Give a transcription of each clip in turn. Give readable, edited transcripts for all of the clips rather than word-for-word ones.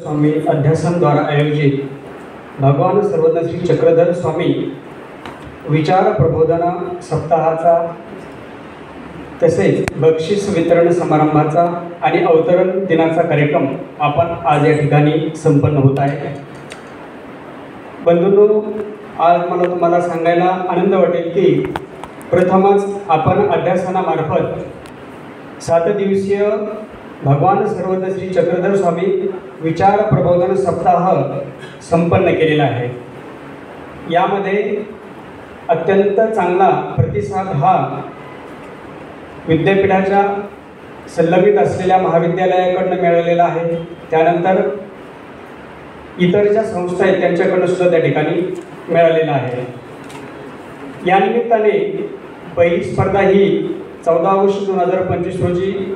स्वामी अध्यासन द्वारा आयोजित भगवान सर्वज्ञ श्री चक्रधर स्वामी विचार प्रबोधना सप्ताहाचा तसेच बक्षीस वितरण समारंभाचा आणि अवतरण दिनाचा कार्यक्रम आपण आज या ठिकाणी संपन्न होत आहे। बंधूंनो, आज मला तुम्हाला सांगायला आनंद वाटेल की प्रथमच आपण अध्यासनामार्फत 7 दिवसीय भगवान सर्वज्ञ श्री चक्रधर स्वामी विचार प्रबोधन सप्ताह संपन्न केलेला आहे। यामध्ये अत्यंत चांगला प्रतिसाद हा विद्यापीठाच्या संलग्नित असलेल्या महाविद्यालयाकडून मिळालेला आहे। त्यानंतर इतर ज्या संस्था आहेत त्यांच्याकडून सुद्धा त्या ठिकाणी मिळालेला आहे। या निमित्ताने पहिली स्पर्धा ही 14 ऑगस्ट 2025 रोजी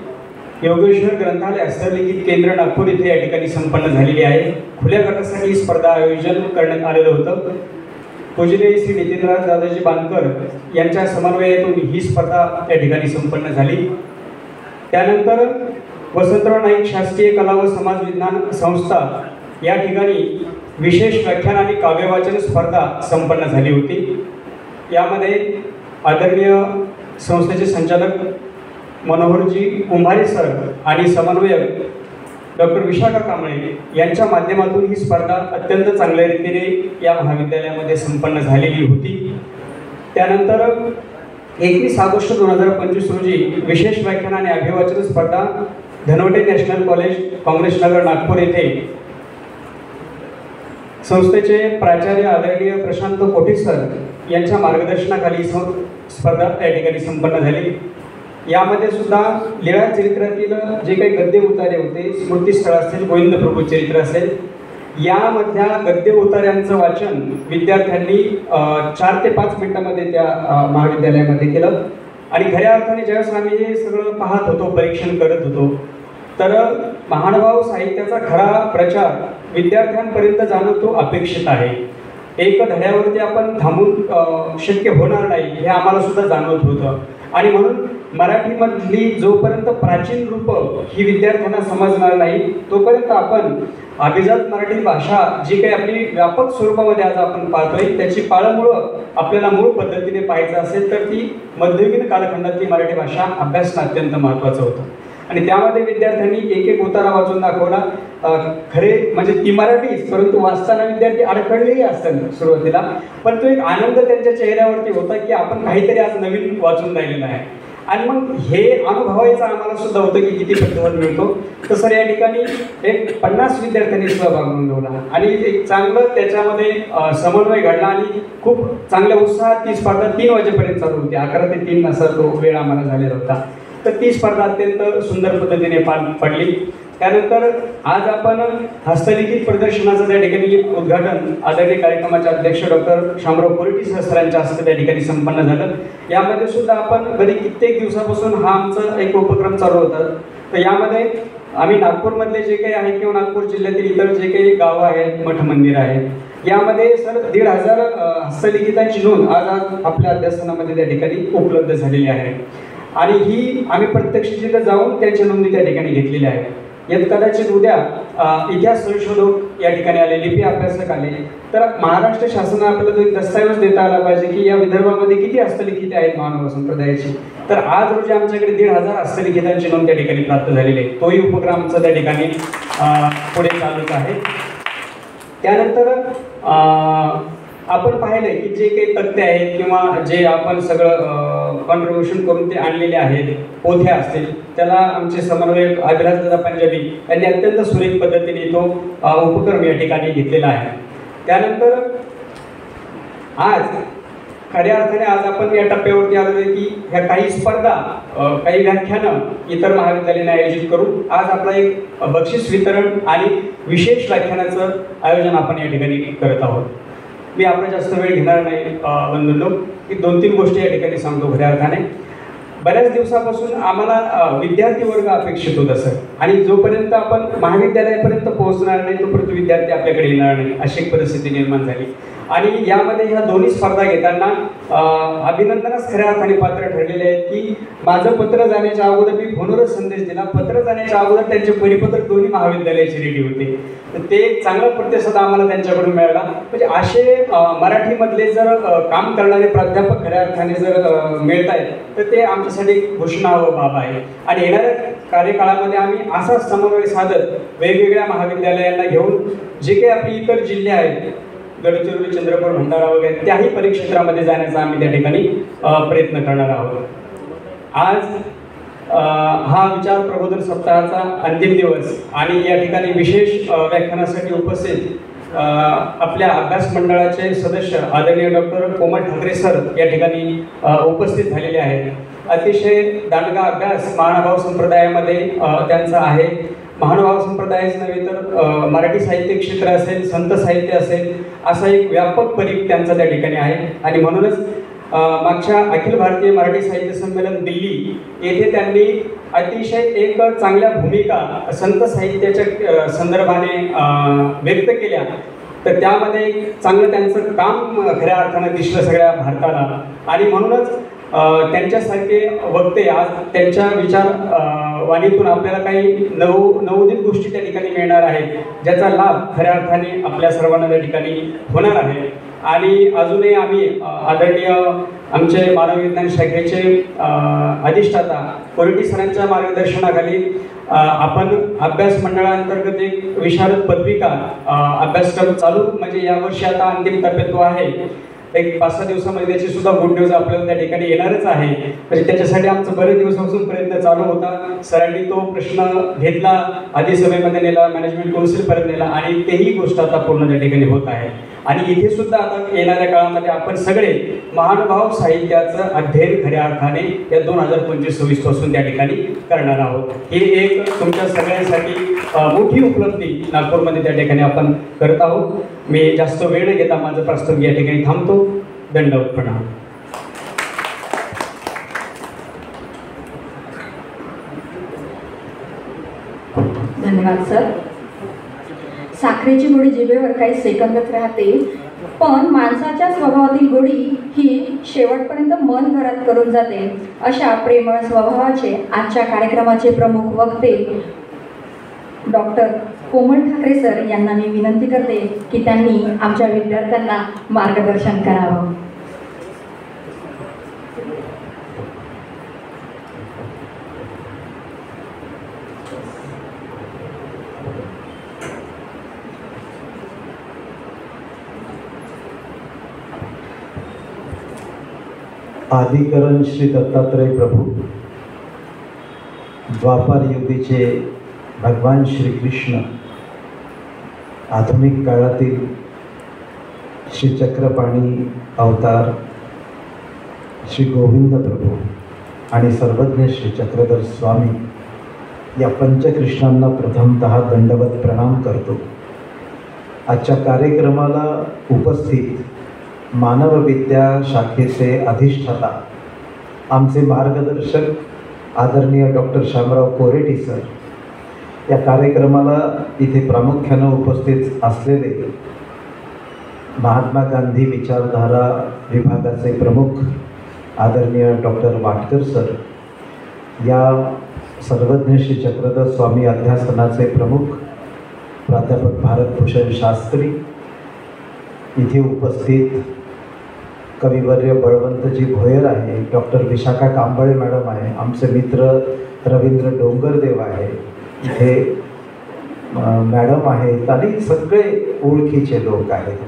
योगेश्वर ग्रंथालय हस्तलिखित केंद्र नागपूर येथे या ठिकाणी संपन्न झालेली आहे। खुल्या गटासाठी स्पर्धा आयोजन करण्यात आलेलं होतं। पूजनीय श्री नितीनराज दादाजी बांदकर यांच्या समन्वयातून ही स्पर्धा या ठिकाणी संपन्न झाली। त्यानंतर वसंतराव नाईक शासकीय कला व समाज विज्ञान संस्था या ठिकाणी विशेष व्याख्यान आणि काव्यवाचन स्पर्धा संपन्न झाली होती। यामध्ये आदरणीय संस्थेचे संचालक मनोहरजी कुंभारे सर आणि समन्वयक डॉक्टर विशाखा कांबळे यांच्या माध्यमातून ही स्पर्धा अत्यंत चांगल्या रीतीने या महाविद्यालयामध्ये संपन्न झालेली होती। त्यानंतर 21 ऑगस्ट 2025 रोजी विशेष व्याख्यान आणि अभिवाचन स्पर्धा धनवटे नॅशनल कॉलेज काँग्रेस नगर नागपूर येथे संस्थेचे प्राचार्य आदरणीय प्रशांत कोठे सर यांच्या मार्गदर्शनाखाली स्पर्धा या ठिकाणी संपन्न झाली। यामध्ये सुद्धा लीळा चरित्रातील जे काही गद्य उतारे होते, स्मृतीस्थळ असेल, गोविंद प्रभू चरित्र असेल, यामधल्या गद्य उतार्यांचं वाचन विद्यार्थ्यांनी 4 ते 5 मिनिटांमध्ये त्या महाविद्यालयामध्ये केलं। आणि खऱ्या अर्थाने ज्यावेळेस आम्ही हे सगळं पाहत होतो, परीक्षण करत होतो, तर महानुभाव साहित्याचा खरा प्रचार विद्यार्थ्यांपर्यंत जाणं तो अपेक्षित आहे। एक धड्यावरती आपण थांबून शक्य होणार नाही हे आम्हाला सुद्धा जाणवत होतं। आणि म्हणून मराठीमधली जोपर्यंत प्राचीन रूपं ही विद्यार्थ्यांना समजणार नाही तोपर्यंत आपण अभिजात मराठी भाषा जी काही आपली व्यापक स्वरूपामध्ये आज आपण पाहतोय त्याची पाळंमुळं आपल्याला मूळ पद्धतीने पाहायचं असेल तर ती मध्ययुगीन कालखंडातली मराठी भाषा अभ्यासणं अत्यंत महत्त्वाचं होतं। आणि त्यामध्ये विद्यार्थ्यांनी एक एक उतारा वाचून दाखवला। खरे म्हणजे ती मराठीच, परंतु वाचताना विद्यार्थी अडखळलेही असतात सुरुवातीला, पण तो एक आनंद त्यांच्या चेहऱ्यावरती होता की आपण काहीतरी आज नवीन वाचून राहिलेलं आहे। आणि मग हे अनुभवायचं आम्हाला सुद्धा होतं की किती प्रतिसाद मिळतो। तसं या ठिकाणी एक 50 विद्यार्थ्यांनी सहभाग नोंदवला आणि एक चांगलं त्याच्यामध्ये समन्वय घडला आणि खूप चांगल्या उत्साहात ती स्पर्धा 3 वाजेपर्यंत चालू होती। 11 ते 3 असा तो वेळ आम्हाला झालेला होता। तर ती स्पर्धा अत्यंत सुंदर पद्धतीने पार पडली। त्यानंतर आज आपण हस्तलिखित प्रदर्शनाचं त्या ठिकाणी उद्घाटन आदरणीय कार्यक्रमाचे अध्यक्ष डॉक्टर शामराव कोरेटी सरांच्या हस्ते त्या ठिकाणी संपन्न झालं। यामध्ये सुद्धा आपण बरी कित्येक दिवसापासून हा आमचा एक उपक्रम चालू होता। तर यामध्ये आम्ही नागपूरमधले जे काही आहेत किंवा नागपूर जिल्ह्यातील इतर जे काही गावं आहेत, मठ मंदिर आहेत, यामध्ये सर 1,500 हस्तलिखितांची नोंद आज आपल्या अध्यासनामध्ये त्या ठिकाणी उपलब्ध झालेली आहे। आणि ही आम्ही प्रत्यक्ष तिथे जाऊन त्यांच्या नोंदी त्या ठिकाणी घेतलेल्या आहेत। यात कदाचित उद्या इतिहास संशोधक या ठिकाणी आले, लिपी अभ्यासक आले, तर महाराष्ट्र शासनाने आपल्याला जो एक दस्तऐवज देता आला पाहिजे की या विदर्भामध्ये किती हस्तलिखिते आहेत मानव संप्रदायाची। तर आज रोजी आमच्याकडे 1,500 हस्तलिखितांची नोंद त्या ठिकाणी प्राप्त झालेली आहे। तोही उपक्रम आमचा त्या ठिकाणी पुढे चालूच आहे। त्यानंतर आपण पाहिलं की जे काही तक्ते आहेत किंवा जे आपण सगळं कॉन्ट्रीब्युशन करून ते आणलेले आहेत, पोथ्या असतील, त्याला आमचे समन्वयक अभिलाषदादा पंजाबी यांनी अत्यंत सुरेख पद्धतीने तो उपक्रम या ठिकाणी घेतलेला आहे। त्यानंतर आज खऱ्या अर्थाने आज आपण या टप्प्यावरती आलो आहे की ह्या काही स्पर्धा, काही व्याख्यानं इतर महाविद्यालयाने आयोजित करू। आज आपला एक बक्षीस वितरण आणि विशेष व्याख्यानाचं आयोजन आपण या ठिकाणी करत आहोत। मी आपला जास्त वेळ घेणार नाही बंधूंनो, की 2-3 गोष्टी या ठिकाणी सांगतो। खऱ्या अर्थाने बऱ्याच दिवसापासून आम्हाला विद्यार्थी वर्ग अपेक्षित होता सर, आणि जोपर्यंत आपण महाविद्यालयापर्यंत पोहोचणार नाही तोपर्यंत विद्यार्थी आपल्याकडे येणार नाही अशी एक परिस्थिती निर्माण झाली। आणि यामध्ये ह्या दोन्ही स्पर्धा घेताना अभिनंदनास खऱ्या अर्थाने पात्र ठरलेले आहेत की माझं पत्र जाण्याच्या अगोदर मी फोनवरच संदेश दिला, पत्र जाण्याच्या अगोदर त्यांचे परिपत्रक दोन्ही महाविद्यालयाचे रेडी होते. तर ते चांगला प्रतिसाद आम्हाला त्यांच्याकडून मिळाला. म्हणजे असे मराठीमधले जर काम करणारे प्राध्यापक खऱ्या अर्थाने जर मिळत आहेत तर ते आमच्यासाठी घोषणा व बाब आहे. आणि येणाऱ्या कार्यकाळामध्ये आम्ही असाच समन्वय साधत वेगवेगळ्या महाविद्यालयांना घेऊन जे काही आपली इतर जिल्हे आहेत, गडचिरोली, चंद्रपूर, भंडारा वगैरे, त्याही परिक्षेत्रामध्ये जाण्याचा आम्ही त्या ठिकाणी प्रयत्न करणार आहोत. आज हा विचार प्रबोधन सप्ताहाचा अंतिम दिवस आणि या ठिकाणी विशेष व्याख्यानासाठी उपस्थित आपल्या अभ्यास मंडळाचे सदस्य आदरणीय डॉक्टर कोमल ठाकरे सर या ठिकाणी उपस्थित झालेले आहेत. अतिशय दांडगा अभ्यास महानुभाव संप्रदायामध्ये त्यांचा आहे. महानुभाव संप्रदायच नव्हे तर मराठी साहित्य क्षेत्र असेल, संत साहित्य असेल, असा एक व्यापक परीघ त्यांचा त्या ठिकाणी आहे. आणि म्हणूनच मागच्या अखिल भारतीय मराठी साहित्य संमेलन दिल्ली येथे त्यांनी अतिशय एक चांगल्या भूमिका संत साहित्याच्या संदर्भाने व्यक्त केल्या. तर त्यामध्ये एक चांगलं त्यांचं काम खऱ्या अर्थानं दिसलं सगळ्या भारताला. आणि म्हणूनच त्यांच्यासारखे वक्ते आज त्यांच्या विचार वाणीतून आपल्याला काही नवोदित गोष्टी त्या ठिकाणी मिळणार आहेत, ज्याचा लाभ खऱ्या अर्थाने आपल्या सर्वांना त्या ठिकाणी होणार आहे. आणि अजूनही आम्ही आदरणीय आमचे मानव विज्ञान शाखेचे अधिष्ठाता कोरेटी सरांच्या मार्गदर्शनाखाली आपण अभ्यास मंडळांतर्गत एक विशारद पदविका अभ्यासक्रम चालू, म्हणजे यावर्षी आता अंतिम टप्प्यात तो आहे. एक 5-6 दिवसामध्ये त्याची सुद्धा गुड न्यूज आपल्याला त्या ठिकाणी येणारच आहे. म्हणजे त्याच्यासाठी आमचं बरेच दिवसापासून प्रयत्न चालू होता. सरांनी तो प्रश्न घेतला, अधिसभेमध्ये नेला, मॅनेजमेंट काउन्सिलपर्यंत नेला आणि तेही गोष्ट आता पूर्ण त्या ठिकाणी होत आहे. आणि इथे सुद्धा आता येणाऱ्या काळामध्ये आपण सगळे महानुभाव साहित्याचं अध्ययन खऱ्या अर्थाने या 2025-26 पासून त्या ठिकाणी करणार आहोत. ही एक तुमच्या सगळ्यांसाठी मोठी उपलब्धी नागपूरमध्ये त्या ठिकाणी आपण करत आहोत. मी जास्त वेळ न घेता माझं प्रस्ताव या ठिकाणी थांबतो. दंडवत प्रणाम. धन्यवाद सर. साखरेची गोडी जिभेवर काही सेकंदच राहते, पण माणसाच्या स्वभावातील गोडी ही शेवटपर्यंत मन घरात करून जाते. अशा प्रेमळ स्वभावाचे आजच्या कार्यक्रमाचे प्रमुख वक्ते डॉक्टर कोमल ठाकरे सर यांना मी विनंती करते की त्यांनी आमच्या विद्यार्थ्यांना मार्गदर्शन करावं. आदिकरण श्री दत्तात्रय प्रभू, द्वापार युगीचे भगवान श्री कृष्ण, आधुनिक काळातील श्री चक्रपाणी अवतार श्री गोविंद प्रभू आणि सर्वज्ञ श्री चक्रधर स्वामी या पंचकृष्णांना प्रथमतः दंडवत प्रणाम करतो. आजच्या कार्यक्रमाला उपस्थित मानवविद्या शाखेचे अधिष्ठाता आमचे मार्गदर्शक आदरणीय डॉक्टर शामराव कोरेटी सर, या कार्यक्रमाला इथे प्रामुख्यानं उपस्थित असलेले महात्मा गांधी विचारधारा विभागाचे प्रमुख आदरणीय डॉक्टर वाटकर सर, या सर्वज्ञ श्री चक्रधर स्वामी अध्यासनाचे प्रमुख प्राध्यापक भारतभूषण शास्त्री, इथे उपस्थित कविवर्य बळवंतजी भोयर आहे, डॉक्टर विशाखा कांबळे मॅडम आहे, आमचे मित्र रवींद्र डोंगरदेव आहे, इथे मॅडम आहेत आणि सगळे ओळखीचे लोक आहेत.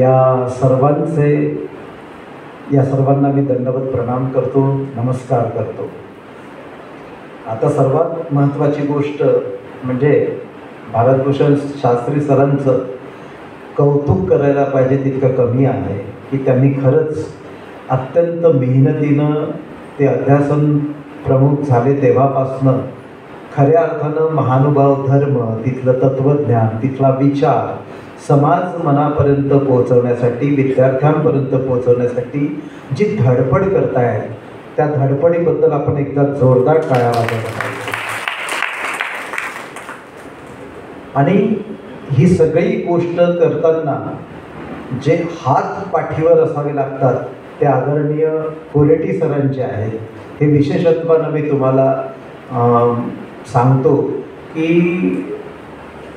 या सर्वांना मी दंडवत प्रणाम करतो, नमस्कार करतो. आता सर्वात महत्त्वाची गोष्ट म्हणजे भारतभूषण शास्त्री सरांचं कौतुक करायला पाहिजे तितकं कमी आहे की त्यांनी खरंच अत्यंत मेहनतीनं ते अध्यासन प्रमुख झाले तेव्हापासनं खऱ्या अर्थानं महानुभाव धर्म, तिथलं तत्त्वज्ञान, तिथला विचार समाज मनापर्यंत पोहोचवण्यासाठी, विद्यार्थ्यांपर्यंत पोहोचवण्यासाठी जी धडपड करतायत त्या धडपडीबद्दल आपण एकदा जोरदार टाळ्या वाजवल्या पाहिजे. आणि ही सगळी गोष्ट करताना जे हात पाठीवर असावे लागतात ते आदरणीय कोरेटी सरांचे आहेत. हे विशेषत्वानं मी तुम्हाला सांगतो की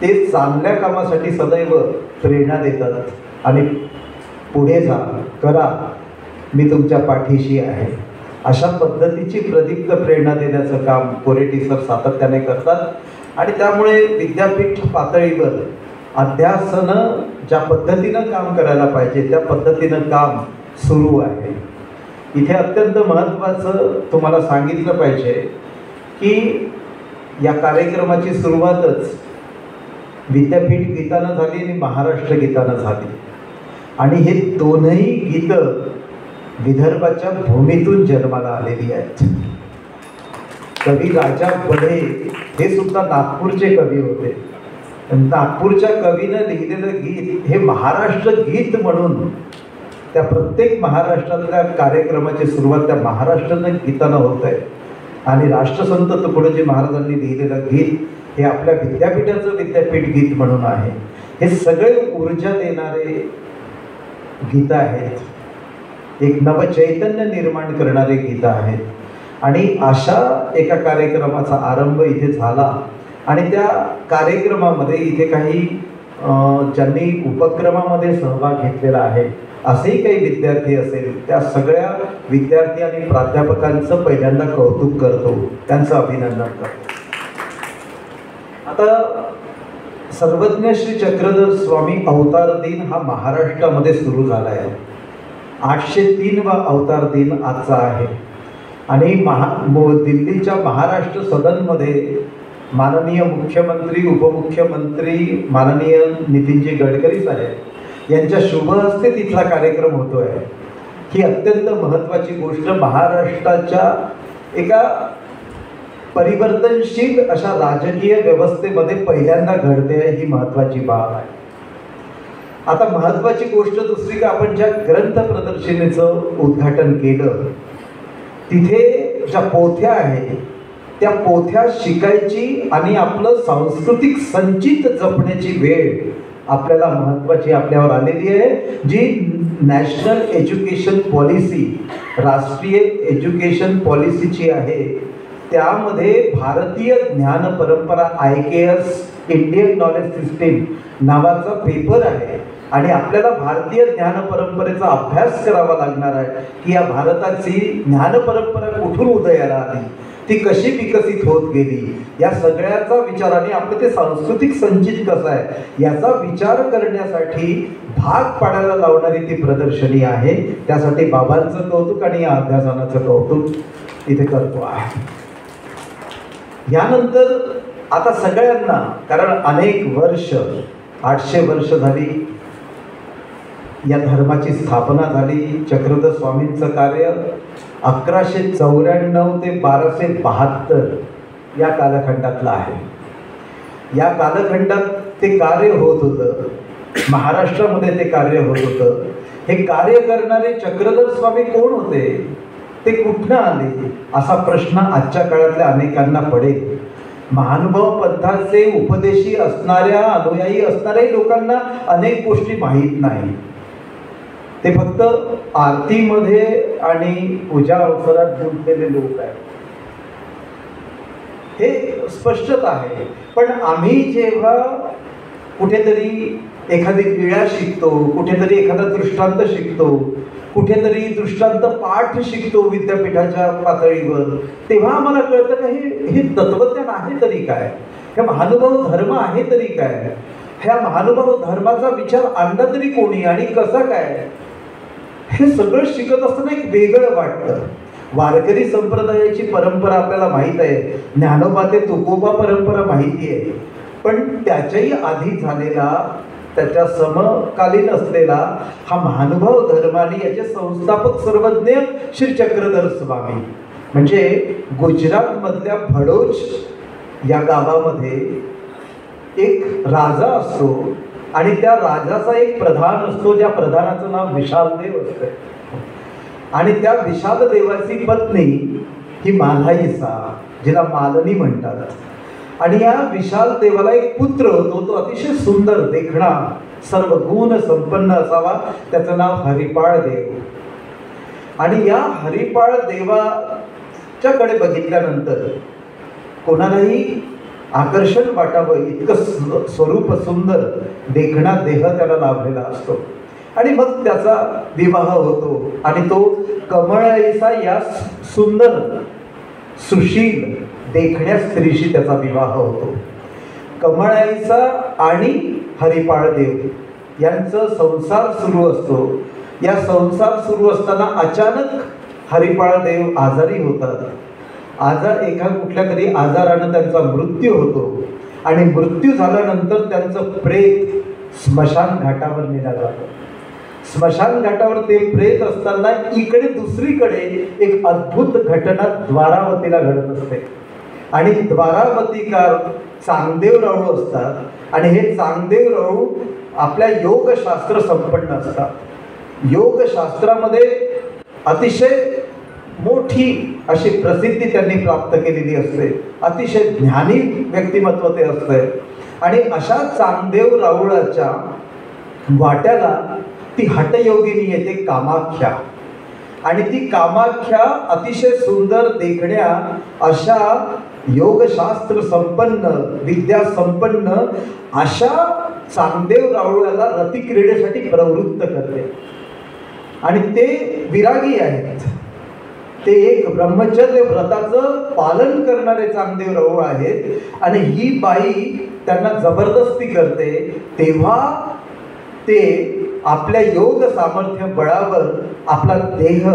ते चांगल्या कामासाठी सदैव प्रेरणा देतात आणि पुढे जा, करा, मी तुमच्या पाठीशी आहे, अशा पद्धतीची प्रदीप्त प्रेरणा देण्याचं काम कोरेटी सर सातत्याने करतात. आणि त्यामुळे विद्यापीठ पातळीवर अध्यासनं ज्या पद्धतीनं काम करायला पाहिजे त्या पद्धतीनं काम सुरू आहे. इथे अत्यंत महत्त्वाचं तुम्हाला सांगितलं पाहिजे की या कार्यक्रमाची सुरुवातच विद्यापीठ गीतानं झाली आणि महाराष्ट्र गीतानं झाली. आणि हे दोनही गीतं विदर्भाच्या भूमीतून जन्माला आलेली आहेत. कवी राजा बढे हे सुद्धा नागपूरचे कवी होते. नागपूरच्या कवीनं लिहिलेलं गीत हे महाराष्ट्र गीत म्हणून त्या प्रत्येक महाराष्ट्रातल्या कार्यक्रमाची सुरुवात त्या महाराष्ट्रानं गीतानं होत आहे. आणि राष्ट्रसंत तुकडोजी महाराजांनी लिहिलेलं गीत हे आपल्या विद्यापीठाचं विद्यापीठ गीत म्हणून आहे. हे सगळे ऊर्जा देणारे गीतं आहेत, एक नवचैतन्य निर्माण करणारे गीतं आहेत. आणि अशा एका कार्यक्रमाचा आरंभ इथे झाला. आणि त्या कार्यक्रमामध्ये इथे काही ज्यांनी उपक्रमामध्ये सहभाग घेतलेला आहे असेही काही विद्यार्थी असेल, त्या सगळ्या विद्यार्थी आणि प्राध्यापकांचं पहिल्यांदा कौतुक करतो, त्यांचं अभिनंदन करतो. आता सर्वज्ञ श्री चक्रधर स्वामी अवतार दिन हा महाराष्ट्रामध्ये सुरू झाला आहे. 803वा अवतार दिन आजचा आहे. आणि दिल्लीच्या महाराष्ट्र सदनमध्ये माननीय मुख्यमंत्री, उपमुख्यमंत्री माननीय नितीनजी गडकरी साहेब यांच्या शुभ हस्ते तिथला कार्यक्रम होतो आहे. ही अत्यंत महत्त्वाची गोष्ट महाराष्ट्राच्या एका परिवर्तनशील अशा राजकीय व्यवस्थेमध्ये पहिल्यांदा घडते आहे. ही महत्त्वाची बाब आहे. आता महत्त्वाची गोष्ट दुसरी का, आपण ज्या ग्रंथ प्रदर्शनीचं उद्घाटन केलं तिथे ज्या पोथ्या आहेत त्या पोथ्या शिकायची आणि आपलं सांस्कृतिक संचित जपण्याची वेळ आपल्याला महत्त्वाची आपल्यावर आलेली आहे. जी नॅशनल एज्युकेशन पॉलिसी, राष्ट्रीय एज्युकेशन पॉलिसीची आहे, त्यामध्ये भारतीय ज्ञान परंपरा IKS इंडियन नॉलेज सिस्टीम नावाचा पेपर आहे. आणि आपल्याला भारतीय ज्ञान परंपरेचा अभ्यास करावा लागणार आहे की या भारताची ज्ञान परंपरा कुठून उदयाला आली, ती कशी विकसित होत गेली, या सगळ्याचा विचार आणि आपलं ते सांस्कृतिक संचित कसं आहे याचा विचार करण्यासाठी भाग पाडायला लावणारी ती प्रदर्शनी आहे. त्यासाठी बाबांचं कौतुक आणि या अभ्यासनाचं कौतुक इथे करतो आहे. यानंतर आता सगळ्यांना, कारण अनेक वर्ष 800 वर्ष झाली या धर्माची स्थापना झाली. चक्रधर स्वामींचं कार्य 1194 ते 1272 या कालखंडातलं आहे. या कालखंडात ते कार्य होत होतं, महाराष्ट्रामध्ये ते कार्य होत होतं. हे कार्य करणारे चक्रधर स्वामी कोण होते, ते कुठनं आले, असा प्रश्न आजच्या काळातल्या अनेकांना पडेल. महानुभाव पंथाचे उपदेशी असणाऱ्या, अनुयायी असणाऱ्या लोकांना अनेक गोष्टी माहीत नाही. ते फक्त आरतीमध्ये आणि पूजा अवसरात गुंतलेले लोक आहेत, हे स्पष्टच आहे. पण आम्ही जेव्हा कुठेतरी एखादी क्रीडा शिकतो, कुठेतरी एखादा दृष्टांत शिकतो, कुठेतरी दृष्टांत पाठ शिकतो विद्यापीठाच्या पातळीवर, तेव्हा आम्हाला कळतं का हे तत्वज्ञान आहे तरी काय, हे महानुभाव धर्म आहे तरी काय, ह्या महानुभाव धर्माचा विचार आणला तरी कोणी आणि कसा काय, हे सगळं शिकत असताना एक वेगळं वाटतं. वारकरी संप्रदायाची परंपरा आपल्याला माहीत आहे, ज्ञानोबा ते तुकोबा परंपरा माहिती आहे. पण त्याच्याही आधी झालेला, त्याच्या समकालीन असलेला हा महानुभाव धर्म आणि याचे संस्थापक सर्वज्ञ श्री चक्रधर स्वामी, म्हणजे गुजरातमधल्या भडोच या गावामध्ये एक राजा असतो आणि त्या राजाचा एक प्रधान असतो, ज्या प्रधानाचं नाव विशालदेव असतं. आणि त्या विशालदेवाची पत्नी ही मालाईसा, जिला मालनी म्हणतात. आणि या विशाल देवाला एक पुत्र होतो, तो अतिशय सुंदर देखणा, सर्व गुण संपन्न असावा. त्याचं नाव हरिपाळ देव. आणि या हरिपाळ देवाच्याकडे बघितल्यानंतर कोणालाही आकर्षण वाटावं इतकं स्वरूप सुंदर देखणा देह त्याला लाभलेला असतो. आणि मग त्याचा विवाह होतो आणि तो कमळाईसा या सुंदर सुशील देखण्या स्त्रीशी त्याचा विवाह होतो. कमळाईचा आणि हरिपाळ देव यांचं संसार सुरू असतो. या संसार सुरू असताना अचानक हरिपाळ देव आजारी होतात. एका कुठल्या तरी आजारानं त्यांचा मृत्यू होतो आणि मृत्यू झाल्यानंतर त्यांचं प्रेत स्मशान घाटावर नेलं जातं. स्मशान घाटावर ते प्रेत असताना इकडे दुसरीकडे एक अद्भुत घटना द्वारावतीला घडत असते. आणि द्वारावतीकार चांगदेव राऊळ असतात आणि हे चांगदेव राऊळ आपल्या योगशास्त्र संपन्न असतात. योगशास्त्रामध्ये अतिशय मोठी अशी प्रसिद्धी त्यांनी प्राप्त केलेली असते. अतिशय ज्ञानी व्यक्तिमत्व ते असते. आणि अशा चांगदेव राऊळाच्या वाट्याला ती हटयोगिनी येते कामाख्या. आणि ती कामाख्या अतिशय सुंदर देखण्या अशा योगशास्त्र संपन्न, विद्या संपन्न अशा चांगदेव राऊळाला रतिक्रीडेसाठी प्रवृत्त करते. आणि ते विरागी आहेत. ते एक ब्रह्मचर्य व्रताचं पालन करणारे चांगदेव राऊळ आहेत. आणि ही बाई त्यांना जबरदस्ती करते. तेव्हा ते आपल्या योग सामर्थ्य बळावर आपला देह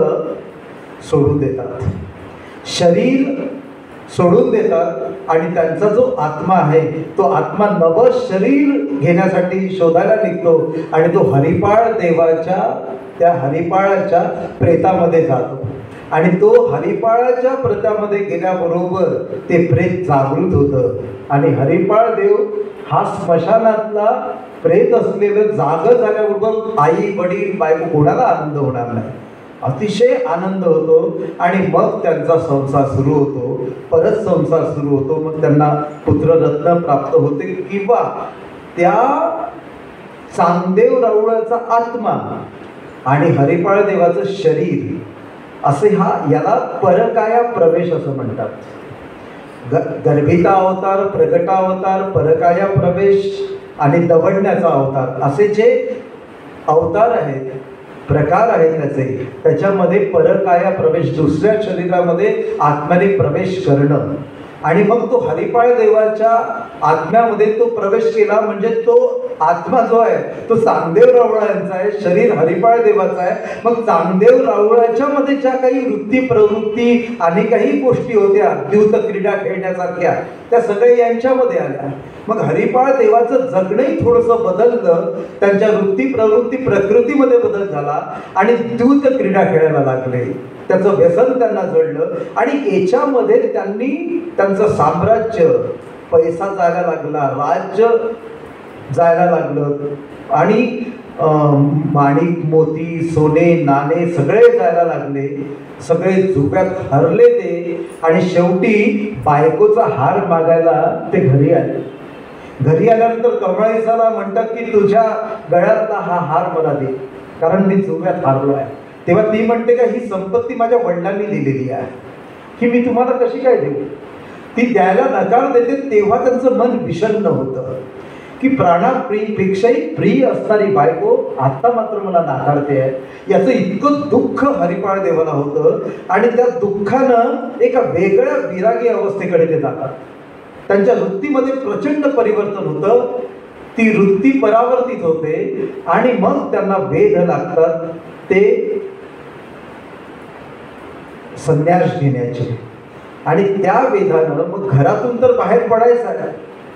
सोडून देतात, शरीर सोडून देतात आणि त्यांचा जो आत्मा आहे तो आत्मा नव शरीर घेण्यासाठी शोधायला निघतो. आणि तो हरिपाळ देवाच्या त्या हरिपाळाच्या प्रेतामध्ये जातो. आणि तो हरिपाळाच्या प्रेतामध्ये गेल्याबरोबर ते प्रेत जागृत होतं. आणि हरिपाळ देव हा स्मशानातला प्रेत असलेलं जाग झाल्याबरोबर आई वडील बायको कोणाला आनंद होणार नाही, अतिशय आनंद होतो. आणि मग त्यांचा संसार सुरू होतो, परत संसार सुरू होतो. मग त्यांना पुत्ररत्न प्राप्त होते किंवा त्या चांगदेव राऊळाचा आत्मा आणि हरिपाळ देवाचं शरीर असे याला परकाया प्रवेश असं म्हणतात. गर्भिता अवतार, प्रगटावतार, परकाया प्रवेश आणि दवडण्याचा अवतार असे जे अवतार आहेत, प्रकार आहेत त्याच्यामध्ये परकाया प्रवेश, दुसऱ्या शरीरामध्ये आत्म्याने प्रवेश करणं. आणि मग तो हरिपाळ देवाच्या आत्म्यामध्ये तो प्रवेश केला म्हणजे तो आत्मा जो आहे तो चांगदेव राऊळांचा आहे, शरीर हरिपाळ देवाचा आहे. मग चांगदेव राऊळाच्या मध्ये ज्या काही वृत्ती प्रवृत्ती आणि काही गोष्टी होत्या द्यूत क्रीडा खेळण्यासारख्या त्या सगळ्या यांच्यामध्ये आल्या. मग हरिपाळ देवाचं जगणंही थोडंसं बदललं, त्यांच्या वृत्ती प्रवृत्ती प्रकृतीमध्ये बदल झाला आणि द्यूत क्रीडा खेळायला लागले. त्याचं व्यसन त्यांना जडलं आणि याच्यामध्ये त्यांनी त्यांचं साम्राज्य, पैसा जायला लागला, राज्य जायला लागलं आणि माणिक मोती सोने नाणे सगळे जायला लागले, सगळे झुप्यात हरले ते. आणि शेवटी बायकोचा हार मागायला ते घरी आले. घरी आल्यानंतर कमळाईसाला म्हणतात की तुझ्या गळ्यातला हा हार मला दे, कारण मी झुप्यात हारलो आहे. तेव्हा ती म्हणते का ही संपत्ती माझ्या वडिलांनी दिलेली आहे, ही मी तुम्हाला कशी काय देऊ. ती द्यायला नकार देते. तेव्हा त्यांचं मन विषण्ण होतं की प्राणापेक्षाही प्रिय असणारी बायको आता मात्र मला नाकारते आहे. याचं इतकं दुःख हरिपाळ देवाला होतं. आणि त्या दुःखानं एका वेगळ्या विरागी अवस्थेकडे ते जातात. त्यांच्या वृत्तीमध्ये प्रचंड परिवर्तन होतं. ती वृत्ती परावर्तित होते आणि मग त्यांना वेध लागतात ते संन्यास घेण्याचे. आणि त्या वेधानं मग घरातून तर बाहेर पडायचं आहे.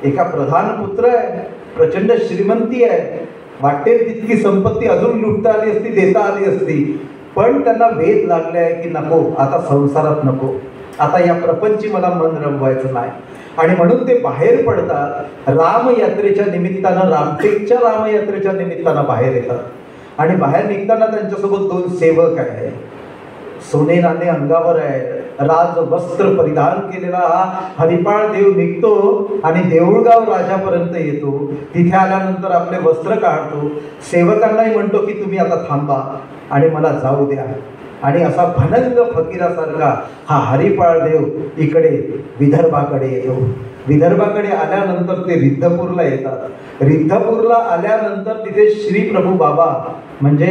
एका प्रधान पुत्र आहे, प्रचंड श्रीमंती आहे, वाटेल तितकी संपत्ती अजून लुटता आली असती, देता आली असती. पण त्यांना वेध लागले आहे की नको, आता संसारात नको, आता या प्रपंची मला मन रमवायचं नाही. आणि म्हणून ते बाहेर पडतात. रामयात्रेच्या निमित्तानं, रामटेकच्या रामयात्रेच्या निमित्तानं बाहेर येतात. आणि बाहेर निघताना त्यांच्यासोबत 2 सेवक आहे, सोने नाणे अंगावर आहे, राजवस्त्र परिधान केलेला हा हरिपाळ देव निघतो आणि देऊळगाव राजापर्यंत येतो. तिथे आल्यानंतर आपले वस्त्र काढतो, सेवकांनाही म्हणतो की तुम्ही आता थांबा आणि मला जाऊ द्या. आणि असा भनंग फकीरासारखा हा हरिपाळ देव इकडे विदर्भाकडे येतो. विदर्भाकडे आल्यानंतर ते रिद्धपूरला येतात. रिद्धपूरला आल्यानंतर तिथे श्री प्रभू बाबा म्हणजे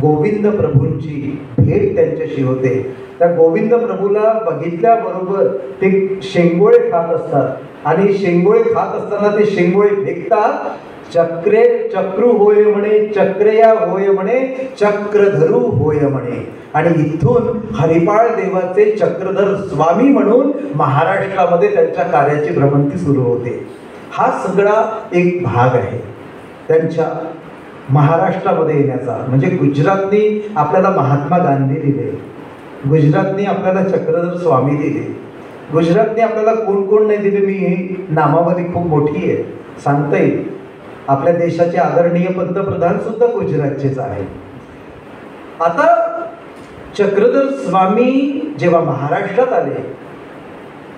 गोविंद प्रभूंची भेट त्यांच्याशी होते. त्या गोविंद प्रभूला बघितल्याबरोबर ते शेंगोळे खात असतात आणि शेंगोळे खात असताना ते शेंगोळे फेकतात. चक्रे चक्रू होय म्हणे, चक्रया होय म्हणे, चक्रधरू होय म्हणे. आणि इथून हरिपाळ देवाचे चक्रधर स्वामी म्हणून महाराष्ट्रामध्ये त्यांच्या कार्याची भ्रमंती सुरू होते. हा सगळा एक भाग आहे त्यांच्या महाराष्ट्रामध्ये येण्याचा. म्हणजे गुजरातनी आपल्याला महात्मा गांधी दिले, गुजरातनी आपल्याला चक्रधर स्वामी दिले, गुजरातने आपल्याला कोण कोण नाही दिले. मी नामावली खूप मोठी आहे सांगता येईल. आपल्या देशाचे आदरणीय पंतप्रधान सुद्धा गुजरातचेच आहे. आता चक्रधर स्वामी जेव्हा महाराष्ट्रात आले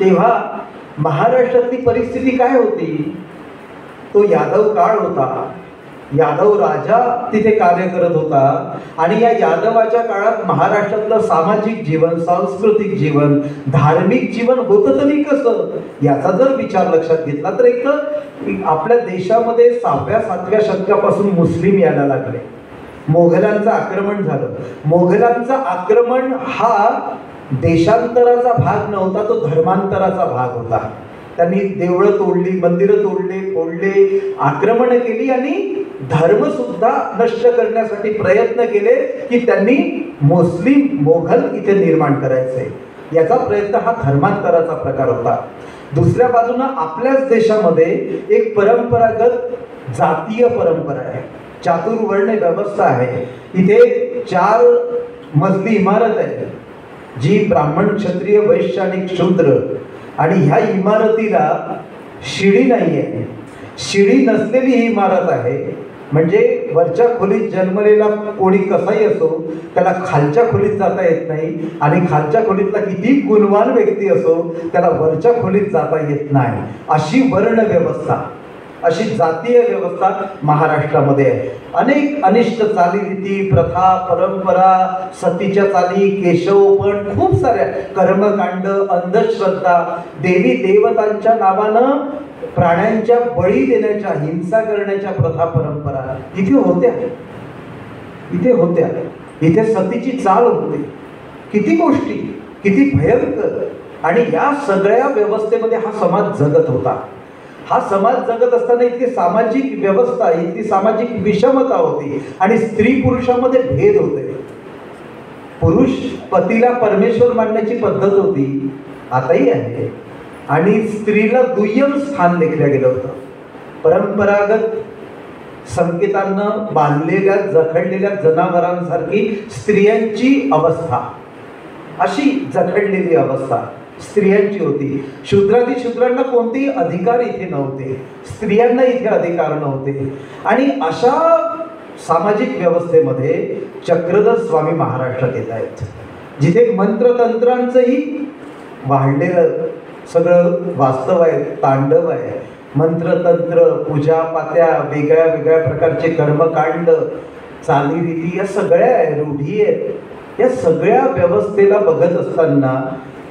तेव्हा महाराष्ट्रातली परिस्थिती काय होती? तो यादव काळ होता. यादव राजा तिथे कार्य करत होता आणि या यादवाच्या काळात महाराष्ट्रातलं सामाजिक जीवन, सांस्कृतिक जीवन, धार्मिक जीवन होतं तरी कसं, याचा जर विचार लक्षात घेतला तर एक तर आपल्या देशामध्ये 6व्या-7व्या शतकापासून मुस्लिम यायला लागले. मोघलांचं आक्रमण झालं. मोघलांचं आक्रमण हा देशांतराचा भाग नव्हता, तो धर्मांतराचा भाग होता. त्यांनी देवळं तोडली, मंदिरं तोडले, फोडले, आक्रमण केली आणि धर्म सुद्धा नष्ट करण्यासाठी प्रयत्न केले की त्यांनी मुस्लिम मोघल इथे निर्माण करायचे. याचा प्रयत्न हा धर्मांतराचा प्रकार होता. दुसऱ्या बाजूनं आपल्याच देशामध्ये एक परंपरागत जातीय परंपरा आहे, चातुर्वर्ण व्यवस्था आहे. इथे 4 मजली इमारत आहे जी ब्राह्मण, क्षत्रिय, वैश्य आणि शूद्र. आणि ह्या इमारतीला शिडी नाही आहे. शिडी नसलेली ही इमारत आहे. म्हणजे वरच्या खोलीत जन्मलेला कोणी कसाही असो त्याला खालच्या खोलीत जाता येत नाही आणि खालच्या खोलीतला किती गुणवान व्यक्ती असो त्याला वरच्या खोलीत जाता येत नाही. अशी वर्ण व्यवस्था, अशी जातीय व्यवस्था महाराष्ट्रामध्ये आहे. अनेक अनिष्ट चालीरीती, प्रथा, परंपरा, सतीच्या चाली, केशवपण, खूप साऱ्या कर्मकांड, अंधश्रद्धा, देवी देवतांच्या नावानं प्राण्यांच्या बळी देण्याच्या, हिंसा करण्याच्या प्रथा, परंपरा इथे होत्या. इथे सतीची चाल होते. किती गोष्टी, किती भयंकर. आणि या सगळ्या व्यवस्थेमध्ये हा समाज जगत होता. हा समाज जगत असताना इतकी सामाजिक व्यवस्था, इतकी सामाजिक विषमता होती आणि स्त्री पुरुषामध्ये भेद होते. पुरुष पतीला परमेश्वर मानण्याची पद्धत होती, आताही आहे. आणि स्त्रीला दुय्यम स्थान लेखलं गेलं होतं. परंपरागत संकेतांना बांधलेल्या जखडलेल्या जनावरांसारखी स्त्रियांची अवस्था, अशी जखडलेली अवस्था स्त्रियांची होती. शूद्रांना कोणतेही अधिकार इथे नव्हते, स्त्रियांना इथे अधिकार नव्हते. आणि अशा सामाजिक व्यवस्थेमध्ये चक्रधर स्वामी महाराष्ट्रात येत आहेत, जिथे मंत्रतंत्रांचंही वाढलेलं सगळं वास्तव आहे, तांडव आहे. मंत्रतंत्र, पूजा पात्या, वेगळ्या वेगळ्या प्रकारचे कर्मकांड, चालीरीती, या सगळ्या रूढी आहेत. या सगळ्या व्यवस्थेला बघत असताना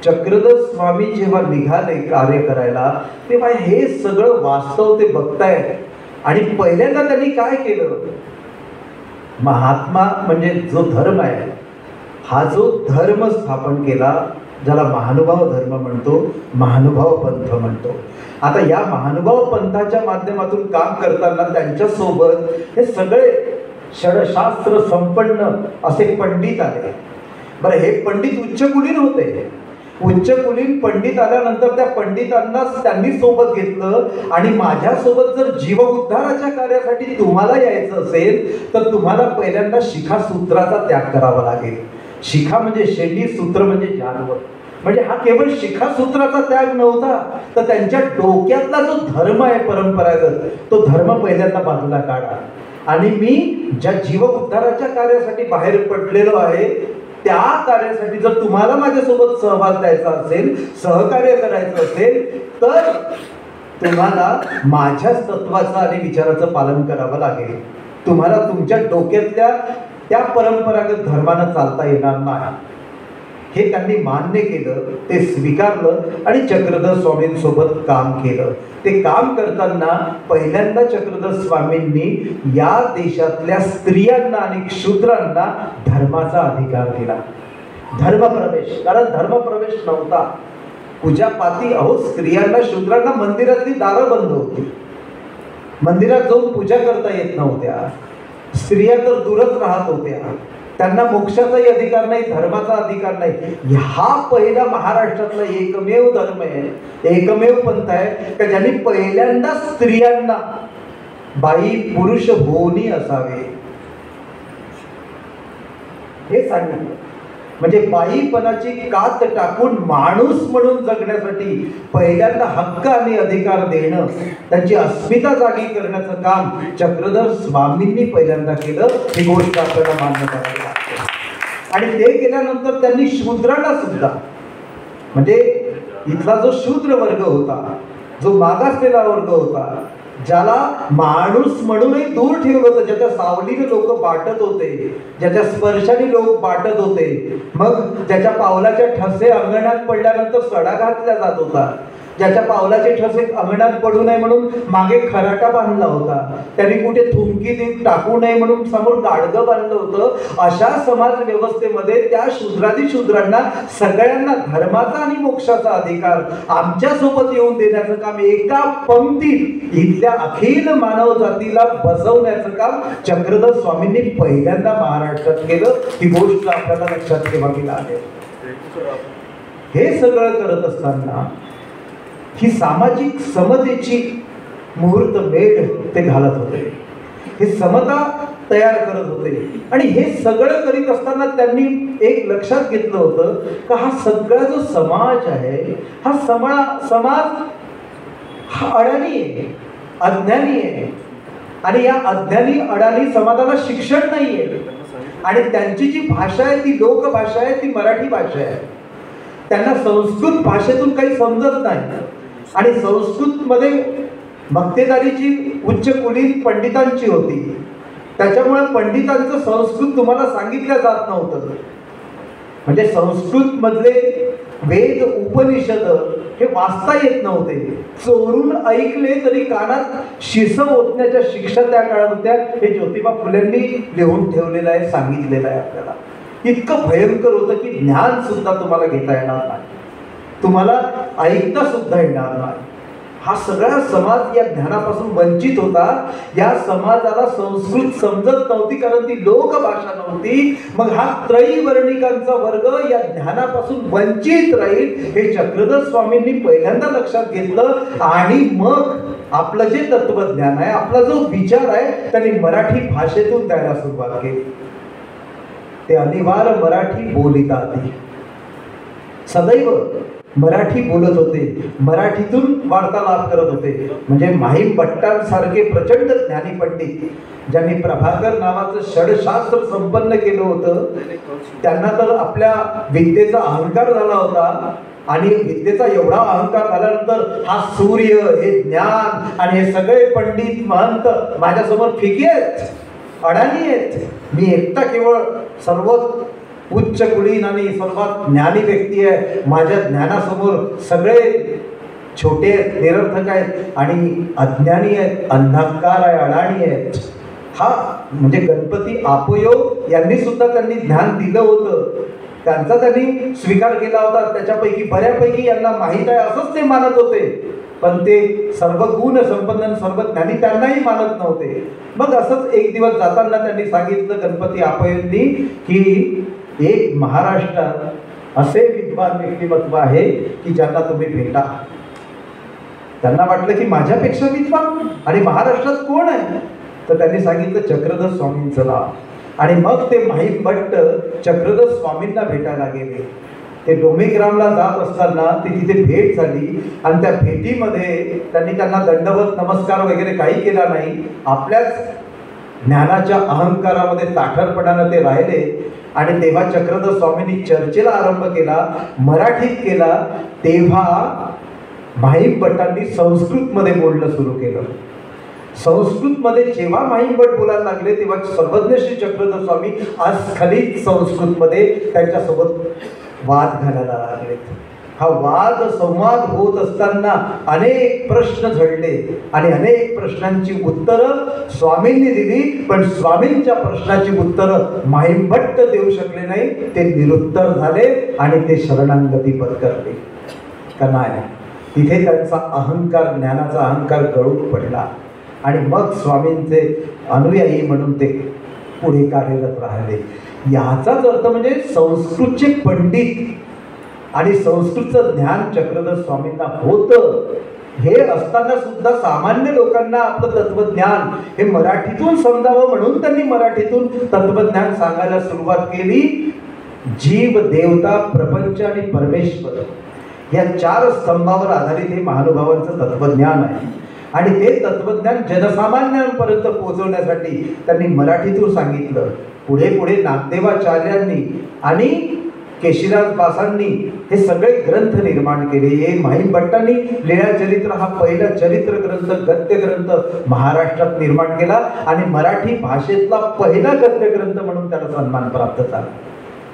चक्रधर स्वामी जेव्हा निघाले कार्य करायला तेव्हा हे सगळं वास्तव ते बघतायत. आणि पहिल्यांदा त्यांनी काय केलं, महात्मा म्हणजे जो धर्म आहे, हा जो धर्म स्थापन केला, ज्याला महानुभाव धर्म म्हणतो, महानुभाव पंथ म्हणतो. आता या महानुभाव पंथाच्या माध्यमातून काम करताना त्यांच्यासोबत हे सगळे षडशास्त्र संपन्न असे पंडित आले. बरं, हे पंडित उच्चकुलीन होते. उच्चकुलीन पंडित आल्यानंतर त्या पंडितांना त्यांनी सोबत घेतलं आणि माझ्यासोबत जर जीवउद्धाराच्या कार्यासाठी तुम्हाला यायचं असेल तर तुम्हाला पहिल्यांदा शिखासूत्राचा त्याग करावा लागेल. शिखा म्हणजे शेंडी, सूत्र म्हणजे जानवर. म्हणजे हा केवळ शिखासूत्राचा त्याग नव्हता, तर त्यांच्या डोक्यातला जो धर्म आहे परंपरागत, तो धर्म पहिल्यांदा बाजूला काढा. आणि मी ज्या जीवउद्धाराच्या कार्यासाठी बाहेर पडलेलो आहे त्या कार्यासाठी जर तुम्हाला माझ्यासोबत सहभाग द्यायचा असेल, सहकार्य करायचं असेल, तर तुम्हाला माझ्याच तत्वाचं आणि विचाराचं पालन करावं लागेल. तुम्हाला तुमच्या डोक्यातल्या त्या परंपरागत धर्मानं चालता येणार नाही. हे त्यांनी मान्य केलं, ते स्वीकारलं आणि चक्रधर स्वामींसोबत काम केलं. ते काम करताना पहिल्यांदा चक्रधर स्वामींनी या देशातल्या स्त्रियांना आणि शूद्रांना धर्माचा अधिकार दिला. धर्मप्रवेश, कारण धर्मप्रवेश नव्हता. पूजापाती अहो स्त्रियांना शूद्रांना मंदिरातली दारं बंद होती. मंदिरात जाऊन पूजा करता येत नव्हत्या. स्त्रिया तर दूरच राहत होत्या. त्यांना मोक्षाचाही अधिकार नाही, धर्माचा अधिकार नाही. हा पहिला महाराष्ट्रातला एकमेव धर्म आहे, एकमेव पंथ आहे का ज्यांनी पहिल्यांदा स्त्रियांना बाई पुरुष होणी असावे हे सांगितलं. म्हणजे बाईपणाची कात टाकून माणूस म्हणून जगण्यासाठी पहिल्यांदा हक्क आणि अधिकार देणं, त्यांची अस्मिता जागी करण्याचं काम चक्रधर स्वामींनी पहिल्यांदा केलं. ही गोष्ट आपल्याला मान्य करावी लागते. आणि ते केल्यानंतर त्यांनी शूद्रांना सुद्धा, म्हणजे इथला जो शूद्र वर्ग होता, जो मागासलेला वर्ग होता, ज्याला माणूस म्हणूनही दूर ठेवलं होतं, ज्याच्या सावलीने लोक बाटत होते, ज्याच्या स्पर्शाने लोक बाटत होते, मग ज्याच्या पावलाच्या ठसे अंगणात पडल्यानंतर सडा घातला जात होता, ज्याच्या पावलाचे ठसे अंगणात पडू नये म्हणून मागे खराटा बांधला होता, त्यांनी कुठे थुंकी देऊन टाकू नये म्हणून समोर गाडगं बांधलं होतं, अशा समाज व्यवस्थेमध्ये त्या शूद्रांना सगळ्यांना धर्माचा आणि मोक्षाचा अधिकार आमच्या सोबत येऊन देण्याचं काम, एका पंक्तीत इथल्या अखिल मानव जातीला बसवण्याचं काम चक्रधर स्वामींनी पहिल्यांदा महाराष्ट्रात केलं. ही गोष्ट आपल्याला लक्षात ठेवावी लागेल. हे सगळं करत असताना ही सामाजिक समतेची मुहूर्त मेढ ते घालत होते. हे समता तयार करत होते. आणि हे सगळं करीत असताना त्यांनी एक लक्षात घेतलं होतं का हा सगळा जो समाज आहे, हा समाज हा अडाणी आहे, अज्ञानी आहे. आणि या अज्ञानी अडाणी समाजाला शिक्षण नाही आहे. आणि त्यांची जी भाषा आहे ती लोकभाषा आहे, ती मराठी भाषा आहे. त्यांना संस्कृत भाषेतून काही समजत नाही. आणि संस्कृतमध्ये मक्तेदारीची उच्च कुलीन पंडितांची होती. त्याच्यामुळे पंडितांचं संस्कृत तुम्हाला सांगितलं जात नव्हतं. म्हणजे संस्कृत मधले वेद उपनिषद हे वाचता येत नव्हते. चोरून ऐकले तरी कानात शिस ओतण्याच्या शिक्षा त्या काळात होत्या. हे ज्योतिबा फुलेंनी लिहून ठेवलेलं आहे, सांगितलेलं आहे आपल्याला. इतकं भयंकर होतं की ज्ञान सुद्धा तुम्हाला घेता येणार नाही, तुम्हाला ऐकता सुद्धा येणार नाही. हा सगळा समाज या ज्ञानापासून वंचित होता. या समाजाला संस्कृत समजत नव्हती कारण ती लोकभाषा नव्हती. मग हा त्रैवर्णिकांचा वर्ग या ज्ञानापासून वंचित राहील हे चक्रधर स्वामींनी पहिल्यांदा लक्षात घेतलं. आणि मग आपलं जे तत्वज्ञान आहे, आपला जो विचार आहे, त्यांनी मराठी भाषेतून द्यायला सुरुवात केली. ते अनिवार्य मराठी बोलितात, सदैव मराठी बोलत होते, मराठीतून वार्तालाप करत होते. म्हणजे माहीम भट्टांसारखे प्रचंड ज्ञानी पंडित, ज्यांनी प्रभाकर नावाचं षडशास्त्र संपन्न केलं होतं, त्यांना तर आपल्या विद्येचा अहंकार झाला होता. आणि विद्येचा एवढा अहंकार झाल्यानंतर हा सूर्य, हे ज्ञान आणि हे सगळे पंडित महंत माझ्यासमोर फिके आहेत, अडाणी आहेत. मी एकटा केवळ सर्वात उच्च कुलीन आणि सर्वात ज्ञानी व्यक्ती आहे. माझ्या ज्ञानासमोर सगळे छोटे आहेत, निरर्थक आहेत आणि अज्ञानी आहेत, अंधकार आहे, अडाणी आहेत. हा म्हणजे गणपती आपयोग यांनी सुद्धा त्यांनी ज्ञान दिलं होतं, त्यांचा त्यांनी स्वीकार केला होता. त्याच्यापैकी बऱ्यापैकी यांना माहीत आहे असंच ते मानत होते. पण ते सर्व गुण संपन्न, सर्व ज्ञानी त्यांनाही मानत नव्हते. मग असंच एक दिवस जाताना त्यांनी सांगितलं गणपती आपयांनी की एक महाराष्ट्रात असे विद्वान व्यक्तिमत्व आहे की ज्यांना तुम्ही भेटा. त्यांना वाटलं की माझ्यापेक्षा विद्वान आणि महाराष्ट्रात कोण आहे, तर त्यांनी सांगितलं चक्रधर स्वामींचं नाव. आणि मग ते माहीम भट्ट चक्रधर स्वामींना भेटायला गेले. ते डोमेग्रामला जात असताना ती तिथे भेट झाली आणि त्या भेटीमध्ये त्यांनी त्यांना दंडवत नमस्कार वगैरे काही केला नाही. आपल्याच ज्ञानाच्या अहंकारामध्ये ताठरपणानं ते राहिले. आणि तेव्हा चक्रधर स्वामींनी चर्चेला आरंभ केला, मराठीत केला. तेव्हा माहीम भट्टांनी संस्कृतमध्ये बोलणं सुरू केलं. संस्कृतमध्ये जेव्हा माहीम भट्ट बोलायला लागले तेव्हा सर्वज्ञ श्री चक्रधर स्वामी आज स्खलित संस्कृतमध्ये त्यांच्यासोबत वाद घालायला लागले. हा वाद संवाद होत असताना अनेक प्रश्न झडले आणि अनेक प्रश्नांची उत्तरं स्वामींनी दिली. पण स्वामींच्या प्रश्नाची उत्तरं माहीम भट्ट देऊ शकले नाही. ते निरुत्तर झाले आणि ते शरणागती पत्करले का नाही. तिथे त्यांचा अहंकार, ज्ञानाचा अहंकार गळून पडला आणि मग स्वामींचे अनुयायी म्हणून ते पुढे कार्यरत राहिले. याचाच अर्थ म्हणजे संस्कृतचे पंडित आणि संस्कृतचं ज्ञान चक्रधर स्वामींना होतं. हे असताना सुद्धा सामान्य लोकांना आपलं तत्वज्ञान हे मराठीतून समजावं म्हणून त्यांनी मराठीतून तत्वज्ञान सांगायला सुरुवात केली. जीव, देवता, प्रपंच आणि परमेश्वर या 4 स्तंभावर आधारित हे महानुभावांचं तत्वज्ञान आहे. आणि ते तत्वज्ञान जनसामान्यांपर्यंत पोहोचवण्यासाठी त्यांनी मराठीतून सांगितलं. पुढे पुढे नामदेवाचार्यांनी आणि केशिराज बासांनी हे सगळे ग्रंथ निर्माण केले. हे माहीम भट्टांनी लीळाचरित्र हा पहिला चरित्र ग्रंथ, गद्य ग्रंथ महाराष्ट्रात निर्माण केला आणि मराठी भाषेतला पहिला गद्य ग्रंथ म्हणून त्याला सन्मान प्राप्त झाला.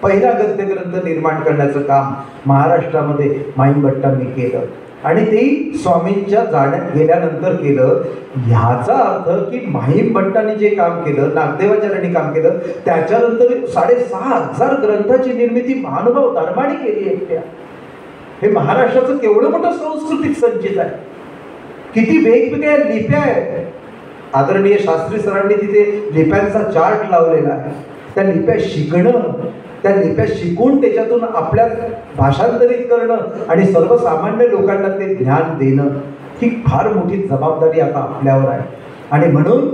पहिला गद्य ग्रंथ निर्माण करण्याचं काम महाराष्ट्रामध्ये माहीम भट्टांनी केलं आणि ते स्वामींच्या गेल्यानंतर केलं. ह्याचा अर्थ की माहीम भट्टांनी जे काम केलं, नागदेवाचार्यांनी काम केलं, त्याच्यानंतर 6,500 ग्रंथाची निर्मिती महानुभाव धर्माने केली एकट्या. हे महाराष्ट्राचं केवढं मोठं सांस्कृतिक संचित आहे. किती वेगवेगळ्या लिप्या आहेत. आदरणीय शास्त्री सरांनी तिथे लिप्यांचा चार्ट लावलेला आहे. त्या लिप्या शिकणं, त्या लिप्या शिकून त्याच्यातून आपल्या भाषांतरित करणं आणि सर्वसामान्य लोकांना ते ज्ञान देणं ही फार मोठी जबाबदारी आता आपल्यावर आहे. आणि म्हणून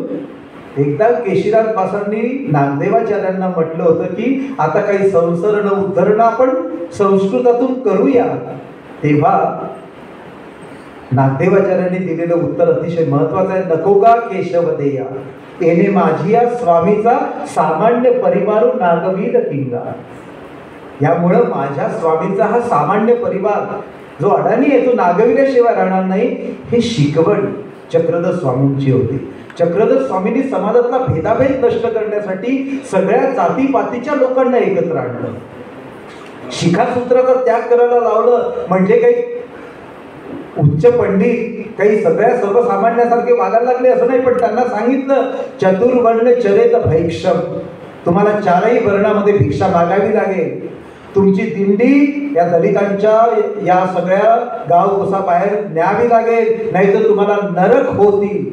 एकदा केशिराज बासांनी नामदेवाचार्यांना म्हटलं होतं की आता काही संसरण उद्धरणं आपण संस्कृतातून करूया. तेव्हा नागदेवाचार्यांनी दिलेलं उत्तर अतिशय महत्वाचं आहे. नको का केशव देया येणे माझिया स्वामीचा सामान्य परिवार नागवीर किंगा. यामुळं माझ्या स्वामींचा हा सामान्य परिवार जो अडाणी आहे तो नागविल्याशिवाय राहणार नाही. हे शिकवण चक्रधर स्वामींची होती. चक्रधर स्वामींनी समाजातला भेदाभेद नष्ट करण्यासाठी सगळ्या जातीपातीच्या लोकांना एकत्र आणलं. शिखासूत्राचा त्याग करायला लावलं म्हणजे काही उच्च पंडित काही सगळ्या सर्वसामान्यासारखे वागायला लागले असं नाही. पण त्यांना सांगितलं चतुर्वर्ण चरेत भैक्षम, तुम्हाला 4ही वर्णामध्ये भिक्षा मागावी लागेल. तुमची दिंडी या दलितांच्या या सगळ्या गाव बाहेर न्यावी लागेल, नाहीतर तुम्हाला नरक होतील.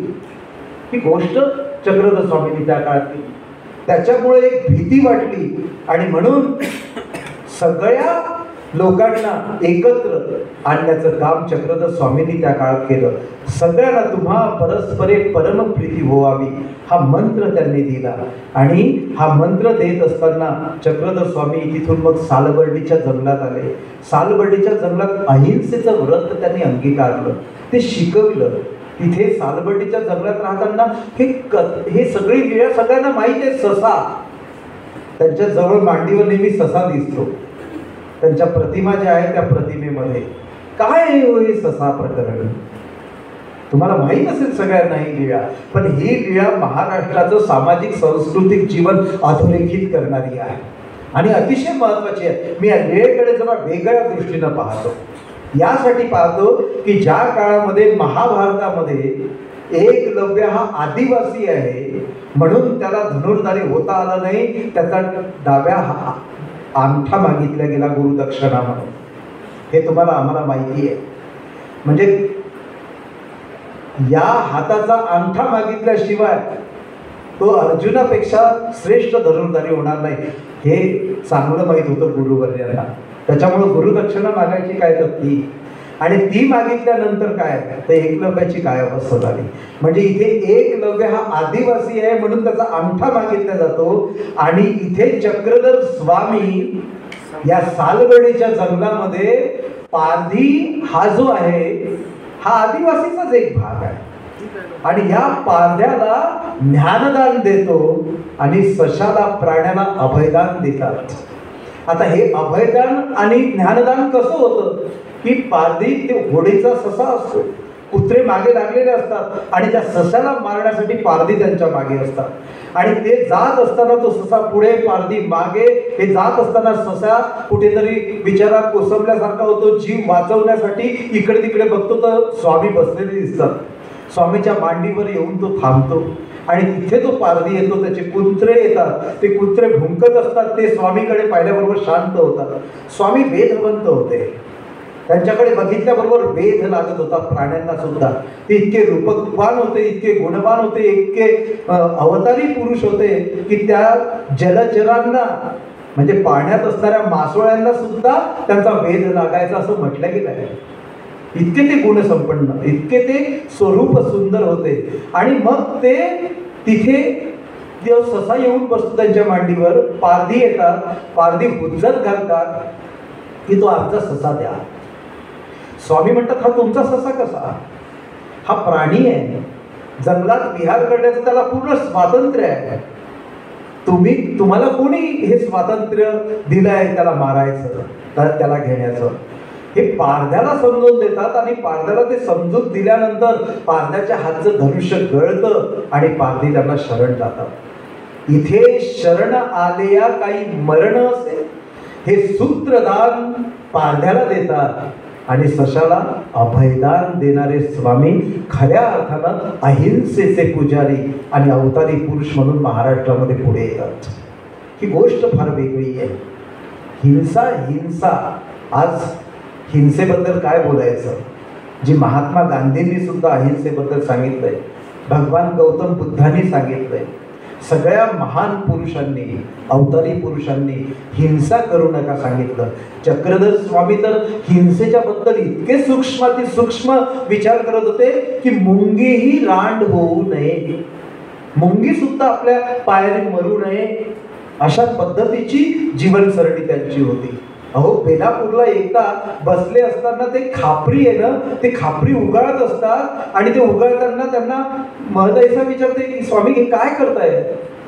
ही गोष्ट चक्रधर स्वामींनी त्या काळात केली. त्याच्यामुळे एक भीती वाटली आणि म्हणून सगळ्या लोकांना एकत्र आणण्याचं काम चक्रधर स्वामींनी त्या काळात केलं. सगळ्यांना तुम्हा परस्परे परमप्रीती व्हावी हा मंत्र त्यांनी दिला. आणि हा मंत्र देत असताना चक्रधर स्वामी तिथून मग सालबर्डीच्या जंगलात आले. सालबर्डीच्या जंगलात अहिंसेचं व्रत त्यांनी अंगीकारलं, ते शिकवलं. तिथे सालबर्डीच्या जंगलात राहताना हे सगळी लीळा सगळ्यांना माहिती आहे. ससा त्यांच्या जवळ मांडीवर नेहमी ससा दिसतो. त्यांच्या प्रतिमा ज्या आहेत त्या प्रतिमेमध्ये काय हे ससा प्रकरण तुम्हाला माहीत असेल सगळ्यांना ही लीळा. पण ही लीळा महाराष्ट्राचं सामाजिक सांस्कृतिक जीवन अधोरेखित करणारी आहे आणि अतिशय महत्वाची आहे. मी या लीळेकडे जरा वेगळ्या दृष्टीनं पाहतो. यासाठी पाहतो की ज्या काळामध्ये महाभारतामध्ये एकलव्य हा आदिवासी आहे म्हणून त्याला धनुर्धारी होता आला नाही. त्याचा डाव्या अंगठा मागितला गेला गुरुदक्षिणा म्हणून. हे तुम्हाला आम्हाला माहिती आहे. म्हणजे या हाताचा अंगठा मागितल्याशिवाय तो अर्जुनापेक्षा श्रेष्ठ धनुर्धारी होणार नाही हे चांगलं माहीत होतं गुरुवर्यांना. त्याच्यामुळे गुरुदक्षिणा मागायची काय तर ती, आणि ती मागितल्यानंतर काय तर एकलव्याची काय अवस्था झाली. म्हणजे इथे एकलव्य हा आदिवासी आहे म्हणून त्याचा अंगठा मागितला जातो. आणि इथे चक्रधर स्वामी या सालबर्डीच्या जंगलामध्ये पारधी हा जो आहे हा आदिवासीचाच एक भाग आहे. आणि या पारध्याला ज्ञानदान देतो आणि सशाला प्राण्याला अभयदान देतात. आता हे अभयदान आणि ज्ञानदान कसं होतं की पारधी ते घोडीचा ससा असतो, कुत्रे मागे लागलेले असतात आणि त्या सशाला मारण्यासाठी पारधी त्यांच्या मागे असतात आणि ते जात असताना तो ससा पुढे पारधी मागे, हे जात असताना ससा कुठेतरी बिचारा कोसमल्यासारखा होतो, जीव वाचवण्यासाठी इकडे तिकडे बघतो तर स्वामी बसलेले दिसतात. स्वामीच्या मांडीवर येऊन तो थांबतो आणि तिथे तो पारधी येतो, त्याचे कुत्रे येतात, ते कुत्रे भुंकत असतात, ते स्वामीकडे पाहिल्याबरोबर शांत होतात. स्वामी वेदवंत होते, त्यांच्याकडे बघितल्याबरोबर वेध लागत होता प्राण्यांना सुद्धा. ते इतके रूपवान होते, इतके गुणवान होते, इतके अवतारी पुरुष होते की त्या जलचरांना म्हणजे पाण्यात असणाऱ्या मासोळ्यांना सुद्धा त्यांचा वेध लागायचा असं म्हटलं गेलं आहे. इतके ते गुणसंपन्न, इतके ते स्वरूप सुंदर होते. आणि मग ते तिथे ससा येऊन बसतो त्यांच्या मांडीवर, पारधी येतात, पारधी हुज्जत घालतात की तो आमचा ससा द्या. स्वामी म्हणतात हा तुमचा ससा कसा, हा प्राणी आहे, जंगलात विहार करण्याचं त्याला पूर्ण स्वातंत्र्य आहे, तुम्हाला कोणी हे स्वातंत्र्य दिलं आहे त्याला मारायचं, त्याला घेण्याचं. हे पारध्याला समजून देतात आणि पारध्याला ते समजून दिल्यानंतर पारध्याच्या हातचं धनुष्य गळतं आणि पारधी त्यांना शरण जातात. इथे शरण आलेया काही मरण असेल हे सूत्रदान पारध्याला देतात आणि सशाला अभयदान देणारे स्वामी खऱ्या अर्थानं अहिंसेचे पुजारी आणि अवतारी पुरुष म्हणून महाराष्ट्रामध्ये पुढे येतात. ही गोष्ट फार वेगळी आहे. हिंसा आज हिंसेबद्दल काय बोलायचं, जी महात्मा गांधींनी सुद्धा अहिंसेबद्दल सांगितलंय, भगवान गौतम बुद्धांनी सांगितलंय, सगळ्या महान पुरुषांनी, अवतारी पुरुषांनी हिंसा करू नका सांगितलं. चक्रधर स्वामी तर हिंसेच्या बद्दल इतके सूक्ष्म विचार करत होते की मुंगीही रांड होऊ नये, मुंगी सुद्धा आपल्या पायाने मरू नये, अशा पद्धतीची जीवनसरणी त्यांची होती. अहो बेलापूरला एकदा बसले असताना ते खापरी आहे ना, ते खापरी उगाळत असतात आणि ते उगाळताना त्यांना महदैसा विचारते की स्वामी हे काय करताय.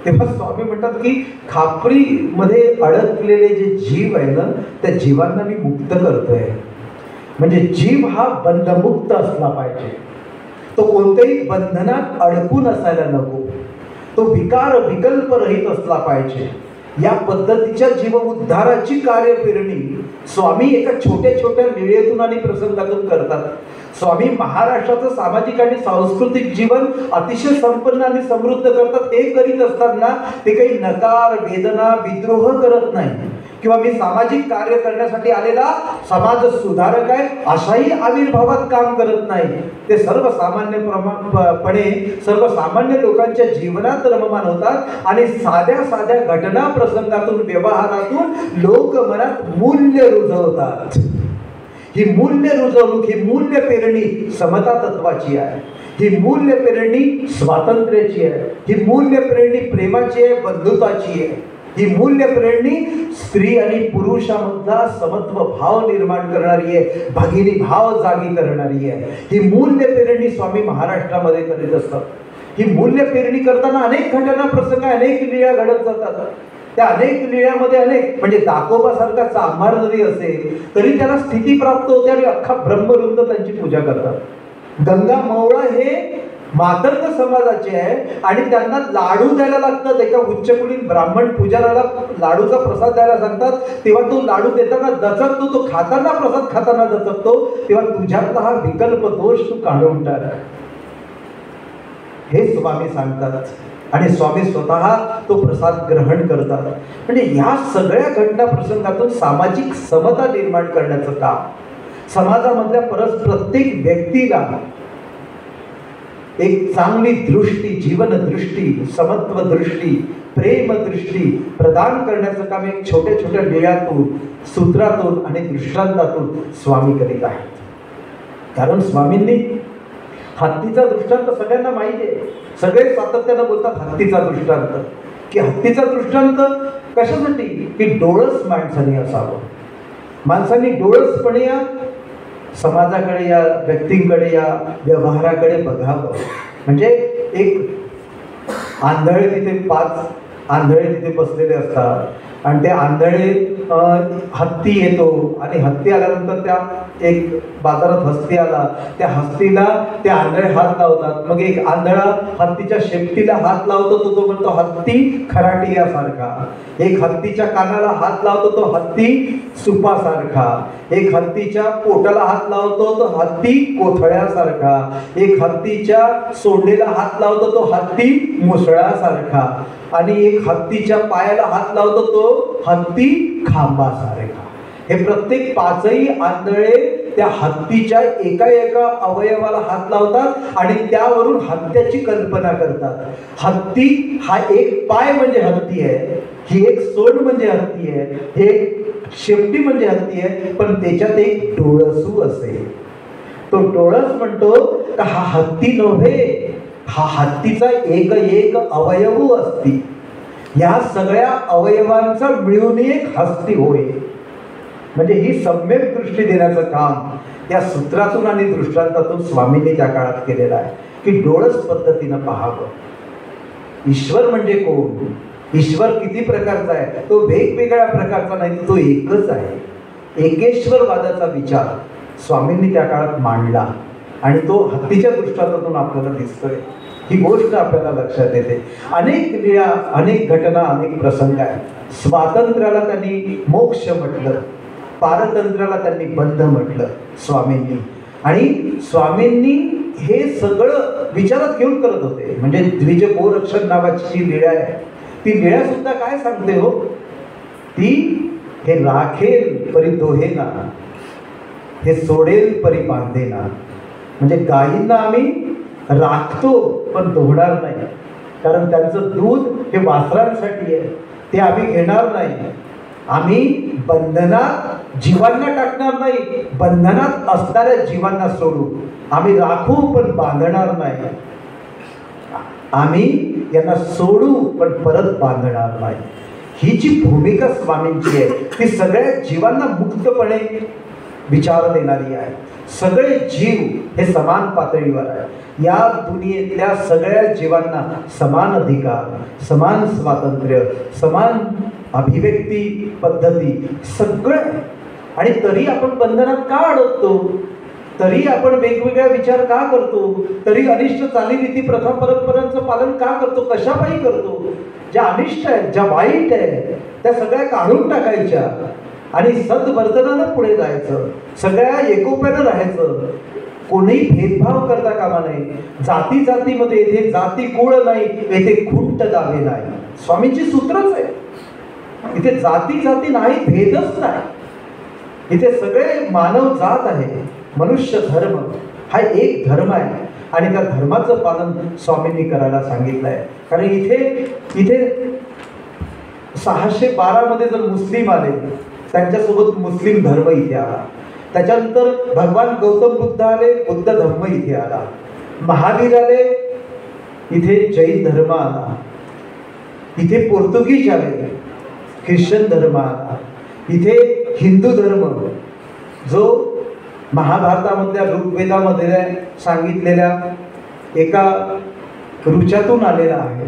तेव्हा स्वामी म्हणतात की खापरीमध्ये अडकलेले जे जीव आहे ना, त्या जीवांना मी मुक्त करतोय. म्हणजे जीव हा बंधमुक्त असला पाहिजे, तो कोणत्याही बंधनात अडकून असायला नको, तो विकार विकल्प रहित असला पाहिजे. या पद्धतीच्या जीव उद्धाराची कार्यपेरणी स्वामी एका छोट्या छोट्या लीळेतून आणि प्रसंगातून करतात. स्वामी महाराष्ट्राचं सामाजिक आणि सांस्कृतिक जीवन अतिशय संपन्न आणि समृद्ध करतात. हे करीत असताना ते काही नकार, वेदना, विद्रोह करत नाही किंवा मी सामाजिक कार्य करण्यासाठी आलेला समाज सुधारक आहे अशाही आविर्भावात काम करत नाही. ते सर्वसामान्यपणे सर्वसामान्य लोकांच्या जीवनात रममान होतात आणि साध्या साध्या घटना प्रसंगातून, व्यवहारातून लोक मनात मूल्य रुजवतात. ही मूल्य रुजवणूक, ही मूल्य पेरणी समता तत्वाची आहे, ही मूल्य पेरणी स्वातंत्र्याची आहे, ही मूल्य पेरणी प्रेमाची आहे, बंधुताची आहे, ही मूल्य प्रेरणी स्त्री आणि पुरुषामधला समत्व भाव निर्माण करणारी आहे, भगिनी भाव जागी करणारी आहे. ही मूल्य पेरणी स्वामी महाराष्ट्रामध्ये करीत असतात. ही मूल्य पेरणी करताना अनेक घटना प्रसंग, अनेक लीळा घडत जातात. त्या अनेक लीळ्यामध्ये अनेक म्हणजे दाखोबासारखा चांभार जरी असेल तरी त्याला स्थिती प्राप्त होते आणि अख्खा ब्रह्मवृंद त्यांची पूजा करतात. गंगा मवळा हे मातर्ग समाजाचे आहे आणि त्यांना लाडू द्यायला लागतात. एका उच्चकुलीन ब्राह्मण पुजाराला लाडूचा प्रसाद द्यायला सांगतात, तेव्हा तो लाडू देताना दचकतो, तो खाताना प्रसाद खाताना दचकतो, तेव्हा तुझ्यातला हा विकल्प दोष तू काढून टाक, हे स्वामी सांगतात. आणि स्वामी स्वतः तो प्रसाद ग्रहण करतात. म्हणजे या सगळ्या घटना प्रसंगातून सामाजिक समता निर्माण करण्याचं काम, समाजामधल्या प्रत्येक व्यक्तीला एक चांगली दृष्टी, जीवनदृष्टी, समत्व दृष्टी, प्रेमदृष्टी प्रदान करण्याचं काम एक छोट्या छोट्या लीळातून, सूत्रातून आणि दृष्टांतातून स्वामी करीत आहेत. कारण स्वामींनी हत्तीचा दृष्टांत सगळ्यांना माहिती आहे, सगळे सातत्यानं बोलतात हत्तीचा दृष्टांत, की हत्तीचा दृष्टांत कशासाठी, की डोळस माणसाने असावं. माणसांनी डोळसपणे या समाजाकडे, या व्यक्तींकडे, या व्यवहाराकडे बघावं. म्हणजे एक आंधळे तिथे 5 आंधळे तिथे बसलेले असतात आणि ते आंधळे हत्ती येतो आणि हत्ती आल्यानंतर त्या एक बाजारात हत्ती आला, त्या हत्तीला ते आंधळे हात लावतात. मग एक आंधळा हत्तीच्या शेपटीला हात लावतो, तो म्हणतो हत्ती खराटियासारखा. एक हत्तीच्या कानाला हात लावतो, तो हत्ती सुपासारखा. एक हत्तीच्या पोटाला हात लावतो, तो हत्ती कोथळ्यासारखा. एक हत्तीच्या सोंडेला हात लावतो, तो हत्ती मुसळासारखा. आणि एक हत्तीच्या पायाला हात लावतो, तो हत्ती खांबासारखा. हे प्रत्येक 5ही आंधळे त्या हत्तीच्या एका एका अवयवाला हात लावतात आणि त्यावरून हत्याची कल्पना करतात. हत्ती हा एक पाय म्हणजे हत्ती आहे, ही एक सोंड म्हणजे हत्ती आहे, हे शेपटी म्हणजे हत्ती आहे, पण त्याच्यात एक डोळसू असेल. तो डोळस म्हणतो का हा हत्ती नव्हे, हा हत्तीचा एक एक अवयव असती. या सगळ्या अवयवांचा मिळून एक हस्ती होय. म्हणजे ही सम्यक दृष्टी देण्याचं काम या सूत्रातून आणि दृष्टांतातून स्वामींनी त्या काळात केलेलं आहे की डोळस पद्धतीनं पाहावं. ईश्वर म्हणजे कोण, ईश्वर किती प्रकारचा आहे, तो वेगवेगळ्या प्रकारचा नाही, तो एकच आहे. एकेश्वरवादाचा विचार स्वामींनी त्या काळात मांडला आणि तो हत्तीच्या दृष्टांतातून आपल्याला दिसतोय. ही गोष्ट आपल्याला लक्षात येते. अनेक लीळा, अनेक घटना, अनेक प्रसंग आहेत. स्वातंत्र्याला त्यांनी मोक्ष म्हटलं, पारतंत्र्याला त्यांनी बंध म्हटलं स्वामींनी. आणि स्वामींनी हे सगळं विचारात घेऊन करत होते. म्हणजे द्विज गोरक्षण नावाची जी लीळा आहे, ती लीळा सुद्धा काय सांगते हो, ती हे राखेल परी दोहेना, हे सोडेल परी बांधेना. म्हणजे गायींना आम्ही राखतो पण दोहणार नाही, कारण त्यांचं दूध हे वासरांसाठी आहे, ते आम्ही घेणार नाही. आम्ही बंधनात जीवांना टाकणार नाही, बंधनात असणाऱ्या जीवांना सोडू. आम्ही राखू पण बांधणार नाही. आम्ही यांना सोडू पण परत बांधणार नाही. ही जी भूमिका स्वामींची आहे ती सगळ्या जीवांना मुक्तपणे विचार देणारी आहे. सगळे जीव हे समान पातळीवर आहे. या दुनियेतल्या सगळ्या जीवांना समान अधिकार, समान स्वातंत्र्य, समान अभिव्यक्ती पद्धती सगळं. आणि तरी आपण बंधनात का अडकतो, तरी आपण वेगवेगळ्या विचार का करतो, तरी अनिष्ट चालीरीती प्रथा परंपरांचं पालन का करतो, कशापायी करतो. ज्या अनिष्ट आहेत, ज्या वाईट आहेत, त्या सगळ्या काढून टाकायच्या आणि सद्वर्तनानं पुढे जायचं, सगळ्या एकोप्यानं राहायचं. कोणीही भेदभाव करता कामा नये. जाती जातीमध्ये येथे जाती कुळ नाही, येथे खुंट दावे नाही. स्वामींची सूत्रच आहे. इथे जाती जाती नाही, भेदच नाही. इथे सगळे मानव जात आहे. मनुष्य धर्म हा एक धर्म आहे आणि त्या धर्माचं पालन स्वामींनी करायला सांगितलं आहे. कारण इथे 612 मध्ये जर मुस्लिम आले, त्यांच्यासोबत मुस्लिम धर्म इथे आला. त्याच्यानंतर भगवान गौतम बुद्ध आले, बुद्ध धर्म इथे आला. महावीर आले, इथे जैन धर्म आला. इथे पोर्तुगीज आले, ख्रिश्चन धर्म आला. इथे हिंदू धर्म जो महाभारतामधल्या ऋग्वेदामध्ये सांगितलेल्या एका ऋचातून आलेला आहे.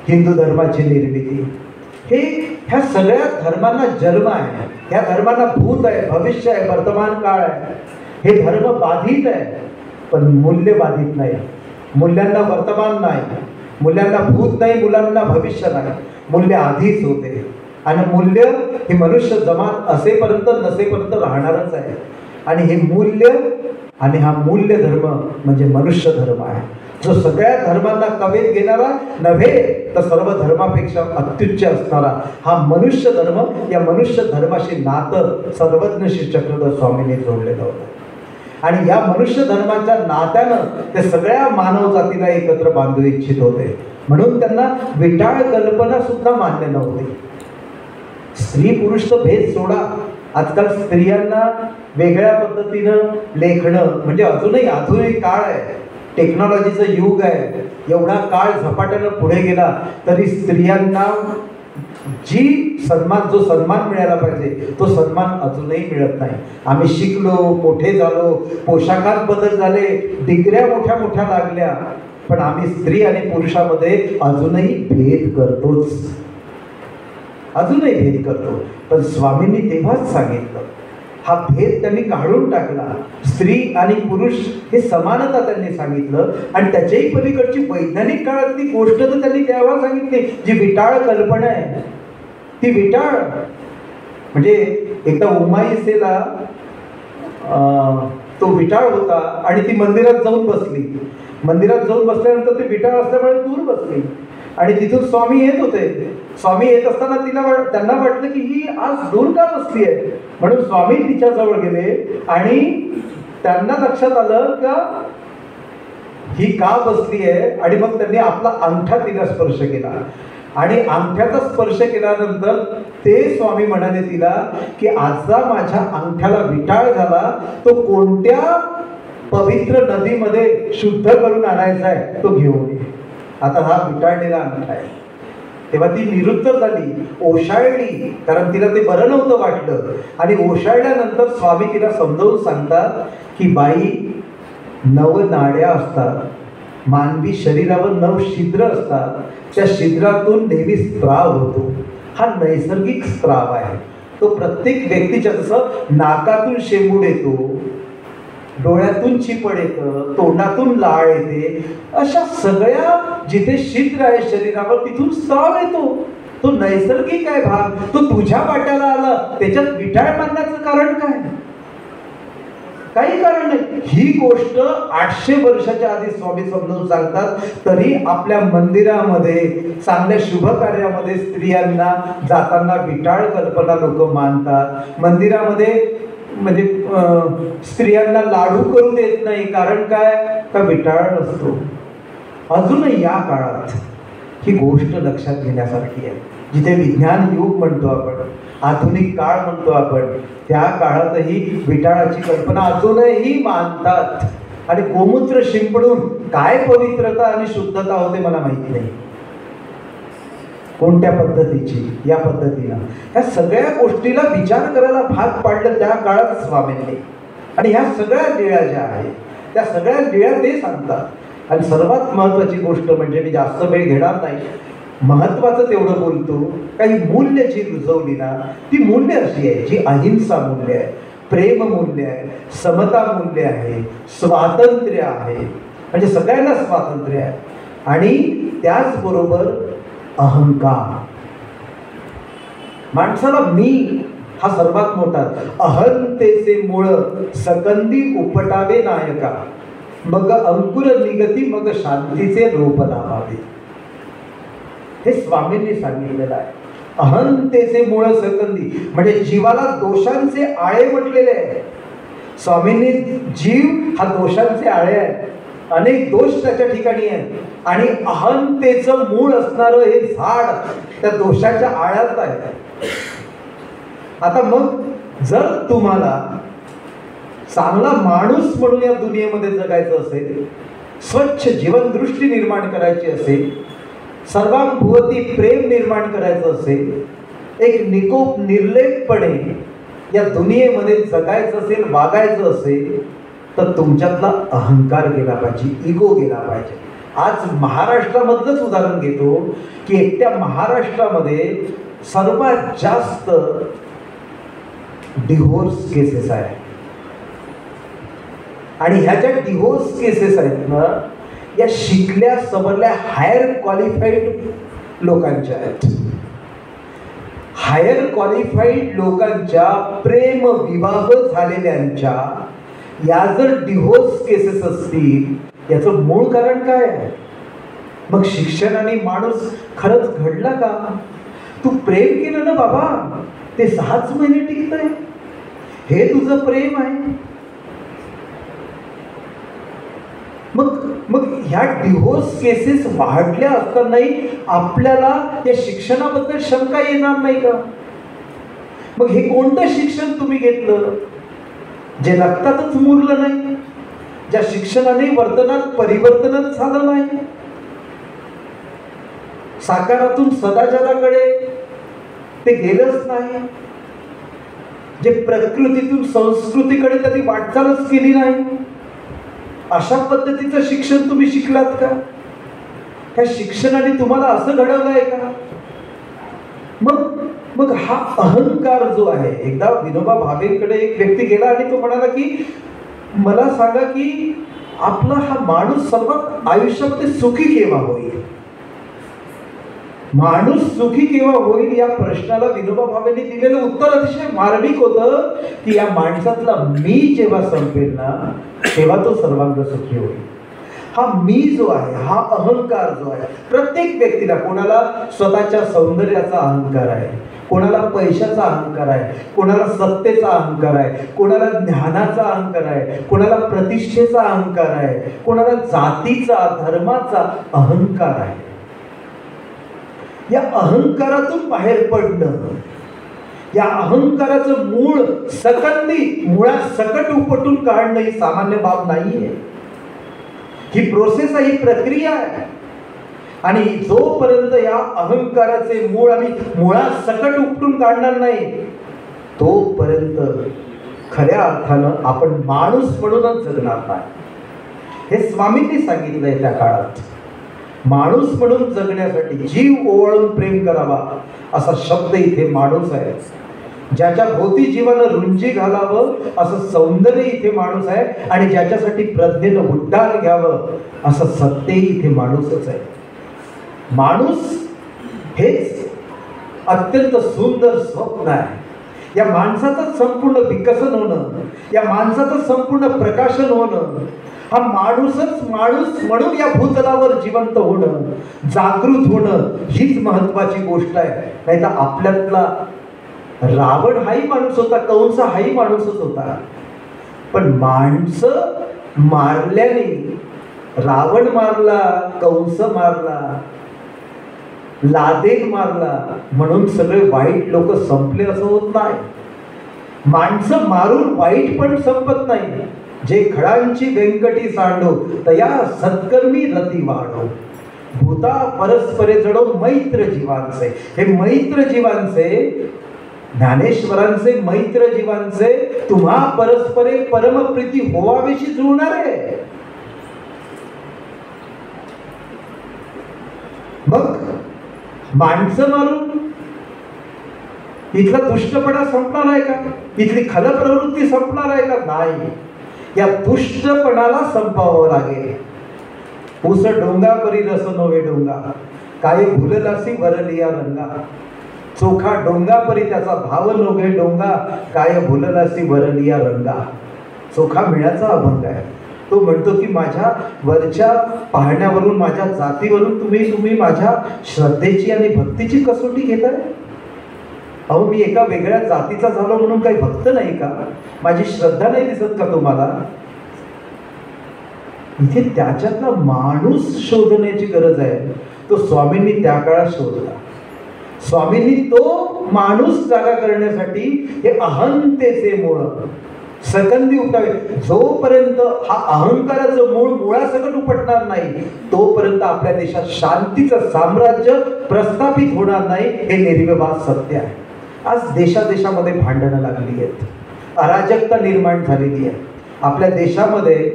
हिंदू धर्माची निर्मिती ह्या सगळ्या धर्मांना जन्म आहे. ह्या धर्मांना भूत आहे, भविष्य आहे, वर्तमान काळ आहे. हे धर्म बाधित आहे पण मूल्य बाधित नाही. मूल्यांना वर्तमान नाही, मूल्यांना भूत नाही, मुलांना भविष्य नाही. मूल्य आधीच होते आणि मूल्य हे मनुष्य जमात असेपर्यंत नसेपर्यंत राहणारच आहे. आणि हे मूल्य आणि हा मूल्य धर्म म्हणजे मनुष्य धर्म आहे, जो सगळ्या धर्मांना कवेत घेणारा नव्हे तर सर्व धर्मापेक्षा अत्युच्च असणारा हा मनुष्य धर्म. या मनुष्य धर्माशी नातं सर्वज्ञ श्री चक्रधर स्वामींनी जोडलेलं होतं आणि या मनुष्य धर्माच्या नात्यानं ते सगळ्या मानव जातीला एकत्र बांधू इच्छित होते. म्हणून त्यांना विटाळ कल्पना सुद्धा मान्य नव्हती. स्त्री पुरुष भेद सोडा, आजकाल स्त्रियांना वेगळ्या पद्धतीनं लेखणं म्हणजे अजूनही आधुनिक काळ आहे, टेक्नॉलॉजीचं युग आहे. एवढा काळ झपाट्यानं पुढे गेला तरी स्त्रियांना जो सन्मान मिळायला पाहिजे तो सन्मान अजूनही मिळत नाही. आम्ही शिकलो, मोठे झालो, पोशाखात बदल झाले, डिग्र्या मोठ्या मोठ्या लागल्या, पण आम्ही स्त्री आणि पुरुषामध्ये अजूनही भेद करतोच, अजूनही भेद करतो. पण स्वामींनी तेव्हाच सांगितलं, हा भेद त्यांनी काढून टाकला. स्त्री आणि पुरुष हे समानता त्यांनी सांगितलं. आणि त्याच्याही पलीकडची वैज्ञानिक काळातली गोष्ट तर त्यांनी तेव्हा सांगितली, जी विटाळ कल्पना आहे ती विटाळ. म्हणजे एकदा उमाईसेला तो विटाळ होता आणि ती मंदिरात जाऊन बसली. मंदिरात जाऊन बसल्यानंतर ते विटाळ असल्यामुळे दूर बसली आणि तिथून स्वामी येत होते. स्वामी येत असताना त्यांना वाटलं की ही आज दूर का बसली आहे, म्हणून स्वामी तिच्याजवळ गेले आणि त्यांना लक्षात आलं का ही का बसली आहे. आणि मग त्यांनी आपला अंगठा तिला स्पर्श केला आणि अंगठ्याचा स्पर्श केल्यानंतर ते स्वामी म्हणाले तिला की आजचा माझ्या अंगठ्याला विटाळ झाला, तो कोणत्या पवित्र नदीमध्ये शुद्ध करून आणायचा आहे तो घेऊन ये. आता हा विटाळलेला अंगठा आहे. तेव्हा ती निरुत्तर झाली, ओशाळली, कारण तिला ते बरं नव्हतं वाटलं. आणि ओशाळल्यानंतर स्वामी तिला समजावून सांगतात की बाई, 9 नाड्या असतात, मानवी शरीरावर 9 छिद्र असतात, त्या छिद्रातून नेहमी स्त्राव होतो. हा नैसर्गिक स्त्राव आहे. तो प्रत्येक व्यक्तीच्या, जसं नाकातून शेंबूड येतो, डोळ्यातून चिपड येतं, तोंडातून लाळ येते, अशा सगळ्या जिथे छिद्र आहे शरीरावर तिथून स्त्राव येतो. तो नैसर्गिक आहे भाग. तो तुझ्या वाट्याला आला, त्याच्यात विटाळ मानण्याचं कारण काय? काही कारण नाही. ही गोष्ट 800 वर्षाच्या आधी स्वामी समजावून सांगतात. तरी आपल्या मंदिरामध्ये, चांगल्या शुभ कार्यामध्ये स्त्रियांना जाताना विटाळ कल्पना लोक मानतात. मंदिरामध्ये म्हणजे स्त्रियांना लाडू करू देत नाही, कारण काय? का विटाळ असतो. अजूनही या काळात ही गोष्ट लक्षात घेण्यासारखी आहे. जिथे विज्ञान युग म्हणतो आपण, आधुनिक काळ म्हणतो आपण, त्या काळातही विटाळाची कल्पना अजूनही मानतात. आणि गोमूत्र शिंपडून काय पवित्रता आणि शुद्धता होते मला माहिती नाही, कोणत्या पद्धतीची. या पद्धतीनं ह्या सगळ्या गोष्टीला विचार करायला भाग पाडलं त्या काळात स्वामींनी. आणि ह्या सगळ्या लीळा ज्या आहेत त्या सगळ्या लीळा ते सांगतात. आणि सर्वात महत्त्वाची गोष्ट म्हणजे, मी जास्त वेळ घेणार नाही, महत्त्वाचं तेवढं बोलतो, काही मूल्य जी रुजवली ना, ती मूल्य अशी आहे जी अहिंसा मूल्य आहे, प्रेम मूल्य आहे, समता मूल्य आहे, स्वातंत्र्य आहे, म्हणजे सगळ्यांना स्वातंत्र्य आहे. आणि त्याचबरोबर अहंकार. माणसाला मी हा सर्वात मोठा. अहंतेचे मूळ सकंदी उपटावे नायका, मग अंकुर निगती, मग शांतीचे रोप लावावे. हे स्वामींनी सांगितलेलं आहे. अहंतेचे मूळ सकंदी म्हणजे जीवाला दोषांचे आळे म्हटलेले आहे. स्वामींनी जीव हा दोषांचे आळे आहे, अनेक दोष त्याच्या ठिकाणी आहेत. आणि अहंतेचं मूळ असणारं हे झाड त्या दोषाच्या आळ्यात आहे. आता मग जर तुम्हाला चांगला माणूस म्हणून या दुनियेमध्ये जगायचं असेल, स्वच्छ जीवनदृष्टी निर्माण करायची असेल, सर्वांभुवती प्रेम निर्माण करायचं असेल, एक निकोप निर्लेपपणे या दुनियेमध्ये जगायचं असेल, वागायचं असेल, तर तुमच्यातला अहंकार गेला पाहिजे, इगो गेला पाहिजे. आज महाराष्ट्रामधलंच उदाहरण घेतो की एकट्या महाराष्ट्रामध्ये सर्वात जास्त डिव्होर्स केसेस आहेत. आणि ह्या ज्या डिव्होर्स केसेस आहेत ना, या शिकल्या सवरल्या हायर क्वालिफाईड लोकांच्या आहेत. हायर क्वालिफाईड लोकांच्या प्रेम विवाह झालेल्यांच्या या जर डिव्होर्स केसेस असतील, याचं मूळ कारण काय आहे? मग शिक्षणाने माणूस खरंच घडला का? तू प्रेम केलं ना बाबा, ते 6च महिने टिकतंय, हे तुझं प्रेम आहे. मग ह्या डिव्होर्स केसेस वाढल्या असतानाही आपल्याला या शिक्षणाबद्दल शंका येणार नाही का? मग हे कोणतं शिक्षण तुम्ही घेतलं जे रक्तातच मुरलं नाही, ज्या शिक्षणाने वर्तनात परिवर्तनच झालं नाही, साकारातून सदाचाराकडे ते गेलंच नाही, जे प्रकृतीतून संस्कृतीकडे त्यांनी वाटचालच केली नाही, अशा पद्धतीचं शिक्षण तुम्ही शिकलात का? ह्या शिक्षणाने तुम्हाला असं घडवलं आहे का? मग मग हा अहंकार जो आहे, एकदा विनोबा भावेंकडे एक व्यक्ती गेला आणि तो म्हणाला की मला सांगा की आपला हा माणूस सर्वात आयुष्यामध्ये सुखी केव्हा होईल? माणूस सुखी केव्हा होईल या प्रश्नाला विनोबा भावेंनी दिलेलं उत्तर अतिशय मार्मिक होतं की या माणसातला मी जेव्हा संपेल ना तेव्हा तो सर्वांग सुखी होईल. हा मी जो आहे, हा अहंकार जो आहे, प्रत्येक व्यक्तीला, कोणाला स्वतःच्या सौंदर्याचा अहंकार आहे, कोणाला पैशाचा अहंकार आहे, कोणाला सत्तेचा अहंकार आहे, कोणाला ज्ञानाचा अहंकार आहे, कोणाला प्रतिष्ठेचा अहंकार आहे, कोणाला जातीचा धर्माचा अहंकार आहे. या अहंकारातून बाहेर पडणं, या अहंकाराचं मूळ सकंदी मुळात सकट उपटून काढणं ही सामान्य बाब नाहीये. ही प्रोसेस आहे, ही प्रक्रिया आहे. आणि जोपर्यंत या अहंकाराचे मूळ आम्ही मुळात सकट उपटून काढणार नाही तोपर्यंत खऱ्या अर्थानं आपण माणूस म्हणूनच जगणार नाही. हे स्वामींनी सांगितलंय त्या काळात. माणूस म्हणून जगण्यासाठी जीव ओवाळून प्रेम करावा असा शब्द इथे माणूस आहे. ज्याच्या भोवती जीवानं रुंजी घालावं असं सौंदर्य इथे माणूस आहे. आणि ज्याच्यासाठी प्रज्ञेनं उड्डाण घ्यावं असं सत्तेही इथे माणूसच आहे. माणूस हेच अत्यंत सुंदर स्वप्न आहे. या माणसाचं संपूर्ण विकसन होणं, या माणसाचं संपूर्ण प्रकाशन होणं, हा माणूसच माणूस म्हणून या भूतलावर जिवंत होणं, जागृत होणं हीच महत्वाची गोष्ट आहे. नाही तर आपल्यातला रावण हाही माणूस होता, कंस हाही माणूसच होता. पण माणसं मारल्याने, रावण मारला, कंस मारला, लादेन मारला म्हणून सगळे वाईट लोक संपले असं होत नाही. माणसं मारून वाईट पण संपत नाही. जे खडांची व्यंकटी सांडो तया सत्कर्मी रती वाढो, भूता परस्परे जडो मैत्र जीवांचे. हे मैत्र जीवांचे, ज्ञानेश्वरांचे मैत्र जीवांचे तुम्हा परस्परे परमप्रीती होवावेशी जुळणार आहे. मग माणसं मारून इथला दुष्टपणा संपणार आहे का? इथली खल प्रवृत्ती संपणार आहे का? नाही. या दुष्टपणाला संपावं लागेल. उस डोंगा परी रस नव्हे डोंगा, काय भुललासी भरलिया रंगा. चोखा डोंगा परी त्याचा भाव नव्हे डोंगा, काय भुललासी भरलिया रंगा. चोखा मिळाचा अभंग आहे. तो म्हणतो की माझ्या वरच्या पाहण्यावरून, माझ्या जातीवरून तुम्ही माझ्या श्रद्धेची आणि भक्तीची कसोटी घेताय. अहो, मी एका वेगळ्या जातीचा झालो म्हणून काही भक्त नाही का? माझी श्रद्धा नाही दिसत का तुम्हाला? इथे त्याच्यातला माणूस शोधण्याची गरज आहे. तो स्वामींनी त्या काळात शोधला. स्वामींनी तो माणूस जागा करण्यासाठी हे अहंतेचे मूळ सकंदी उठावे. जोपर्यंत हा अहंकाराचं मूळ मुळासकट उपटणार नाही तोपर्यंत आपल्या देशात शांतीचं साम्राज्य प्रस्थापित होणार नाही. हे निर्विवाद सत्य आहे. आज देशादेशामध्ये भांडणं लागली आहेत, अराजकता निर्माण झालेली आहे. आपल्या देशामध्ये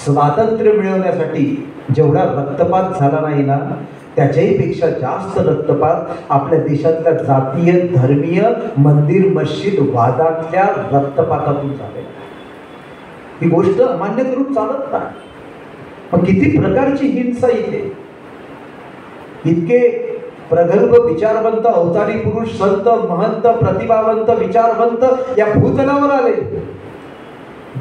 स्वातंत्र्य मिळवण्यासाठी जेवढा रक्तपात झाला नाही ना त्याच्याही पेक्षा जास्त रक्तपात आपल्या देशातल्या जातीय धर्मीय मंदिर मस्जिद वादातल्या रक्तपातातून झाले. ही गोष्ट अमान्य करून चालत नाही. पण किती प्रकारची हिंसा इथे. इतके प्रगल्भ विचारवंत अवतारी पुरुष संत महंत प्रतिभावंत विचारवंत या भूतलावर आले.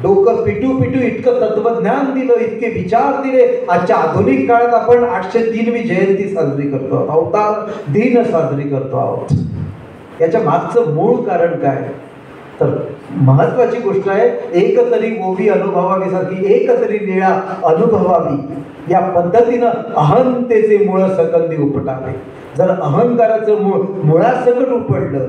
डोकं पिटू पिटू इतकं तत्वज्ञान दिलं, इतके विचार दिले. आजच्या आधुनिक काळात आपण 803वी जयंती साजरी करतो आहोत, अवतार दिन साजरी करतो आहोत. याच्या मागचं मूळ कारण काय? तर महत्वाची गोष्ट आहे, एक तरी ओवी अनुभवावी सारखी, एक तरी लीळा अनुभवावी या पद्धतीनं अहंतेचे मूळ सकंदी उपटावे. जर अहंकाराचं मूळ मुळासकट उपडलं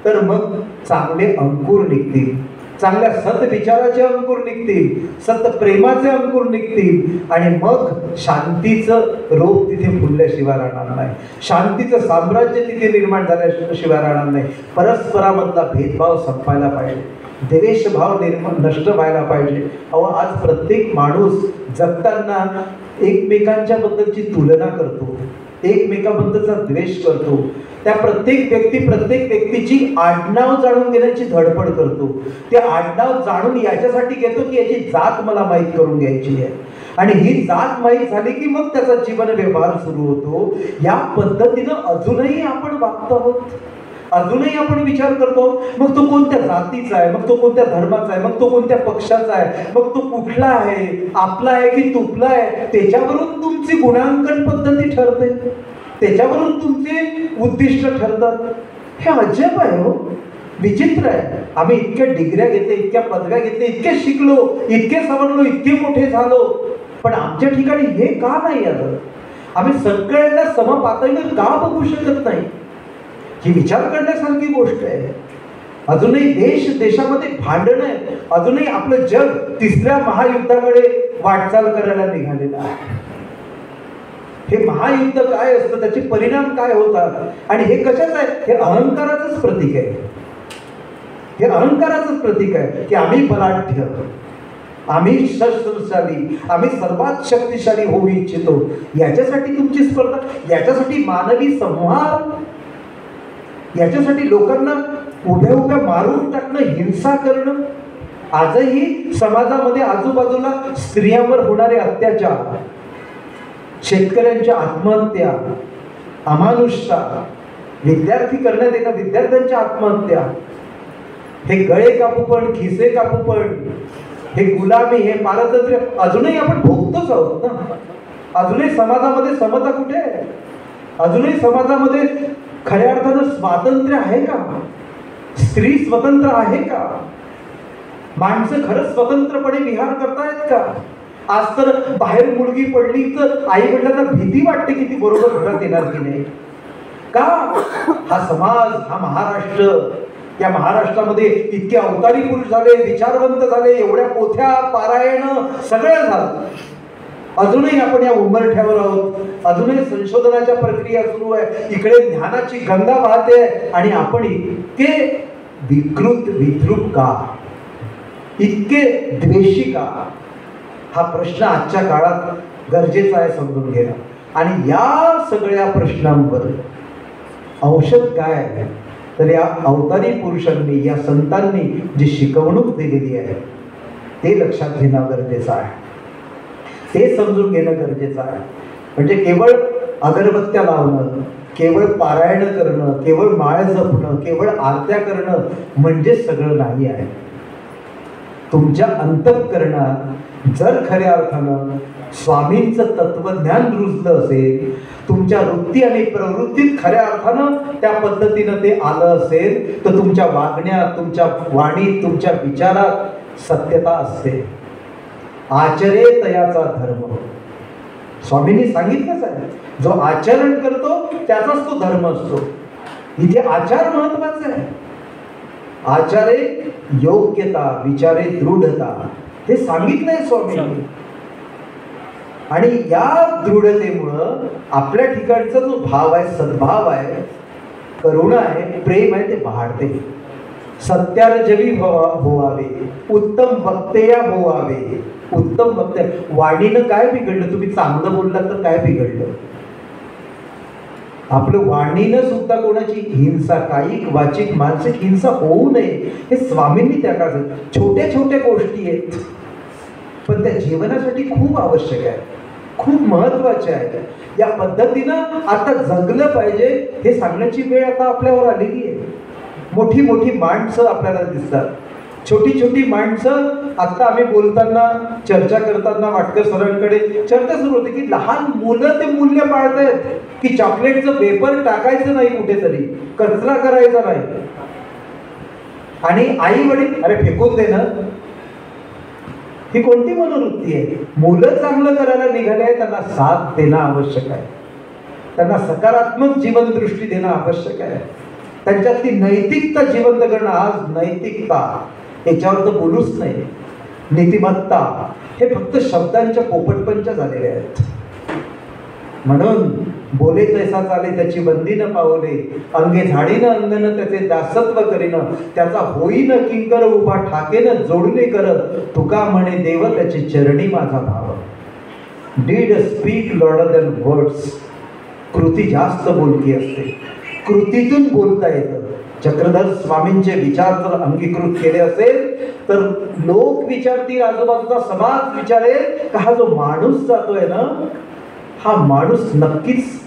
तर मग चांगले अंकुर निघतील, चांगल्या सद्विचाराचे अंकुर निघतील, सत्प्रेमाचे अंकुर निघतील. आणि मग शांतीचं रोप तिथे फुलल्याशिवाय राहणार नाही, शांतीचं साम्राज्य तिथे निर्माण झाल्याशिवाय राहणार नाही. परस्परामधला भेदभाव संपायला पाहिजे, द्वेषभाव नष्ट व्हायला पाहिजे. अहो, आज प्रत्येक माणूस जगताना एकमेकांच्या बद्दलची तुलना करतो, एकमेकाबद्दलचा द्वेष करतो, त्या प्रत्येक व्यक्तीची आडनाव जाणून घेण्याची धडपड करतो. ते आडनाव जाणून याच्यासाठी घेतो की याची जात मला माहीत करून घ्यायची आहे, आणि ही जात माहीत झाली की मग त्याचा जीवन व्यवहार सुरू होतो. या पद्धतीनं अजूनही आपण वागतो आहोत, अजूनही आपण विचार करतो. मग तो कोणत्या जातीचा आहे, मग तो कोणत्या धर्माचा आहे, मग तो कोणत्या पक्षाचा आहे, मग तो कुठला आहे, आपला आहे की तुपला आहे, त्याच्यावरून तुमची गुणांकन पद्धती ठरते, त्याच्यावरून तुमचे उद्दिष्ट ठरतात. हे अजब आहे हो, विचित्र आहे. आम्ही इतक्या डिग्र्या घेतल्या, इतक्या पदव्या घेतल्या, इतके शिकलो, इतके सवरलो, इतके मोठे झालो, पण आमच्या ठिकाणी हे का नाही आलं? आम्ही सगळ्यांना समपातळीवर का बघू शकत नाही? ही विचार करण्यासारखी गोष्ट आहे. अजूनही देशामध्ये भांडण आहे, अजूनही आपलं जग तिसऱ्या महायुद्धाकडे वाटचाल करायला निघालेलं आहे. हे महायुद्ध काय असतं, त्याचे परिणाम काय होतात, आणि हे कशाच आहे? हे अहंकाराचंच प्रतीक आहे. हे अहंकाराचंच प्रतीक आहे की आम्ही बलाढ्य, आम्ही शस्त्रशाली, आम्ही सर्वात शक्तिशाली होऊ इच्छितो. याच्यासाठी तुमची स्पर्धा, याच्यासाठी मानवी संहार, याच्यासाठी लोकांना उभ्या उभ्या मारून टाकणं, हिंसा करणं. आजही समाजामध्ये आजूबाजूला स्त्रियांवर होणारे अत्याचार, शेतकऱ्यांच्या आत्महत्या, अमानुषता, विद्यार्थी करण्यात येणं, विद्यार्थ्यांच्या आत्महत्या, हे गळे कापूपण, खिसे कापूपण, हे गुलामी, हे पारतंत्र्य अजूनही आपण भोगतोच आहोत ना. अजूनही समाजामध्ये समता कुठे आहे? अजूनही समाजामध्ये खऱ्या अर्थानं स्वातंत्र्य आहे का? स्त्री स्वतंत्र आहे का? माणसं खरंच स्वतंत्रपणे विहार करतायत का? आज तर बाहेर मुलगी पडली तर आई वडिलांना भीती वाटते की ती बरोबर घरात येणार की नाही. का? हा समाज, हा महाराष्ट्र, या महाराष्ट्रामध्ये इतके अवतारी पुरुष झाले, विचारवंत झाले, एवढ्या पोथ्या पारायण सगळं झालं, अजूनही आपण या उंबरठ्यावर आहोत. अजूनही संशोधनाच्या प्रक्रिया सुरू आहे, इकडे ज्ञानाची गंगा वाहते, आणि आपण इतके विद्रूप का, इतके द्वेषी का? हा प्रश्न आजच्या काळात गरजेचा आहे समजून घेणं. आणि या सगळ्या प्रश्नांवर औषध काय आहे? तर या अवतारी पुरुषांनी, या संतांनी जी शिकवणूक दिलेली आहे ते लक्षात घेणं गरजेचं आहे, ते समजून घेणं गरजेचं आहे. म्हणजे केवळ अगरबत्त्या लावणं, केवळ पारायण करणं, केवळ माळ जपणं, केवळ आरत्या करणं म्हणजे सगळं नाही आहे. तुमच्या अंतःकरणात जर खऱ्या अर्थानं स्वामींचं तत्वज्ञान रुजलं असेल, तुमच्या वृत्ती आणि प्रवृत्तीत खऱ्या अर्थानं त्या पद्धतीनं ते आलं असेल, तर तुमच्या वागण्यात, तुमच्या वाणीत, तुमच्या विचारात सत्यता असते. आचरे तयाचा धर्म, स्वामींनी सांगितलंच आहे, जो आचरण करतो त्याचाच तो धर्म असतो. इथे आचार महत्वाचा आहे. आचारे योग्यता, विचारे दृढता, हे सांगितलंय स्वामींनी. आणि या दृढतेमुळं आपल्या ठिकाणचा जो भाव आहे, सद्भाव आहे, करुणा आहे, प्रेम आहे, ते वाढते. सत्यार्जवी होवावे, उत्तम वक्तेया होवावे. उत्तम वक्ते, वाणीनं काय बिघडलं? तुम्ही चांगलं बोललात तर काय बिघडलं? आपलं वाणीनं सुद्धा कोणाची हिंसा, कायिक, वाचिक, मानसिक हिंसा होऊ नये, हे स्वामींनी त्या काळात. छोट्या छोट्या गोष्टी आहेत, पण त्या जीवनासाठी खूप आवश्यक आहे, खूप महत्वाचे आहे. या पद्धतीनं आता जगलं पाहिजे हे सांगण्याची वेळ आता आपल्यावर आलेली आहे. मोठी मोठी माणसं आपल्याला दिसतात, छोटी छोटी माणसं. आता आम्ही बोलताना, चर्चा करताना वाटकर सरांकडे चर्चा सुरू होती की लहान मुलं ते मूल्य पाळतायत की चॉकलेटचं पेपर टाकायचं नाही, कुठेतरी कचरा करायचा नाही, आणि आई वडील अरे फेकून दे ना. ही कोणती मनोवृत्ती आहे? मुलं चांगलं करायला निघाले आहे, त्यांना साथ देणं आवश्यक आहे, त्यांना सकारात्मक जीवनदृष्टी देणं आवश्यक आहे, त्यांच्यातली नैतिकता जिवंत करणं. आज नैतिकता याच्यावर तर बोलूच नाही. नीतिमत्ता हे फक्त शब्दांच्या पोपटपंच्या झालेले आहेत. म्हणून बोले तैसा चाले त्याची बंदी न पावले, अंगे झाडीनं अंगण त्याचे दासत्व करीनं, त्याचा होईन किंकर उभा ठाकेन जोडले कर, तुका म्हणे देव त्याची चरणी माझा भाव. Deed speak louder than words. कृती जास्त बोलकी असते, कृतीतून बोलता येतं. चक्रधर स्वामींचे विचार जर अंगीकृत केले असेल तर लोक विचारतील, आजूबाजूचा समाज विचारेल का हा जो माणूस जातोय ना, हा माणूस नक्कीच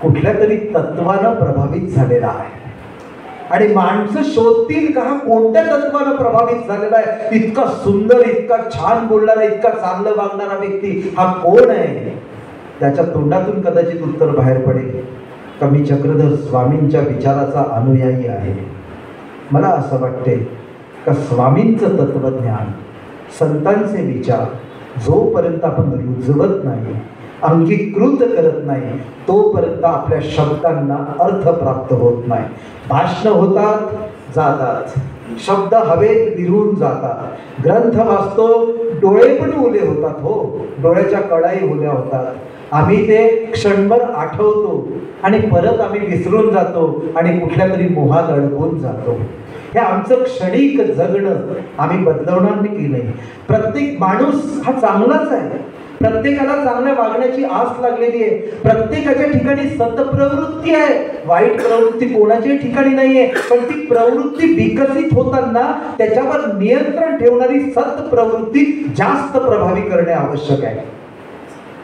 कुठल्या तरी तत्वानं प्रभावित झालेला आहे. आणि माणसं शोधतील का हा कोणत्या तत्वानं प्रभावित झालेला आहे. इतका सुंदर, इतका छान बोलणारा, इतका चांगलं वागणारा व्यक्ती हा कोण आहे. त्याच्या तोंडातून कदाचित उत्तर बाहेर पडेल का मी चक्रधर स्वामींच्या विचाराचा अनुयायी आहे. मला असं वाटते का स्वामींचं तत्वज्ञान, संतांचे विचार जोपर्यंत आपण रुजवत नाही, अंगीकृत करत नाही, तोपर्यंत आपल्या शब्दांना अर्थ प्राप्त होत नाही. भाषणं होतात, जातात, शब्द हवेत विरून जातात. ग्रंथ वाचतो, डोळे पण ओले होतात. हो, डोळ्याच्या कडाई ओल्या होतात. आम्ही ते क्षणभर आठवतो आणि परत आम्ही विसरून जातो आणि कुठल्या तरी मोहात अडकून जातो. हे आमचं क्षणिक जगणं आम्ही बदलवणार की नाही. प्रत्येक माणूस हा चांगलाच आहे, प्रत्येकाला चांगल्या वागण्याची आस लागलेली आहे. प्रत्येकाच्या ठिकाणी सत्प्रवृत्ती आहे, वाईट प्रवृत्ती कोणाच्याही ठिकाणी नाहीये. पण ती प्रवृत्ती विकसित होताना त्याच्यावर नियंत्रण ठेवणारी सत्प्रवृत्ती जास्त प्रभावी करणे आवश्यक आहे.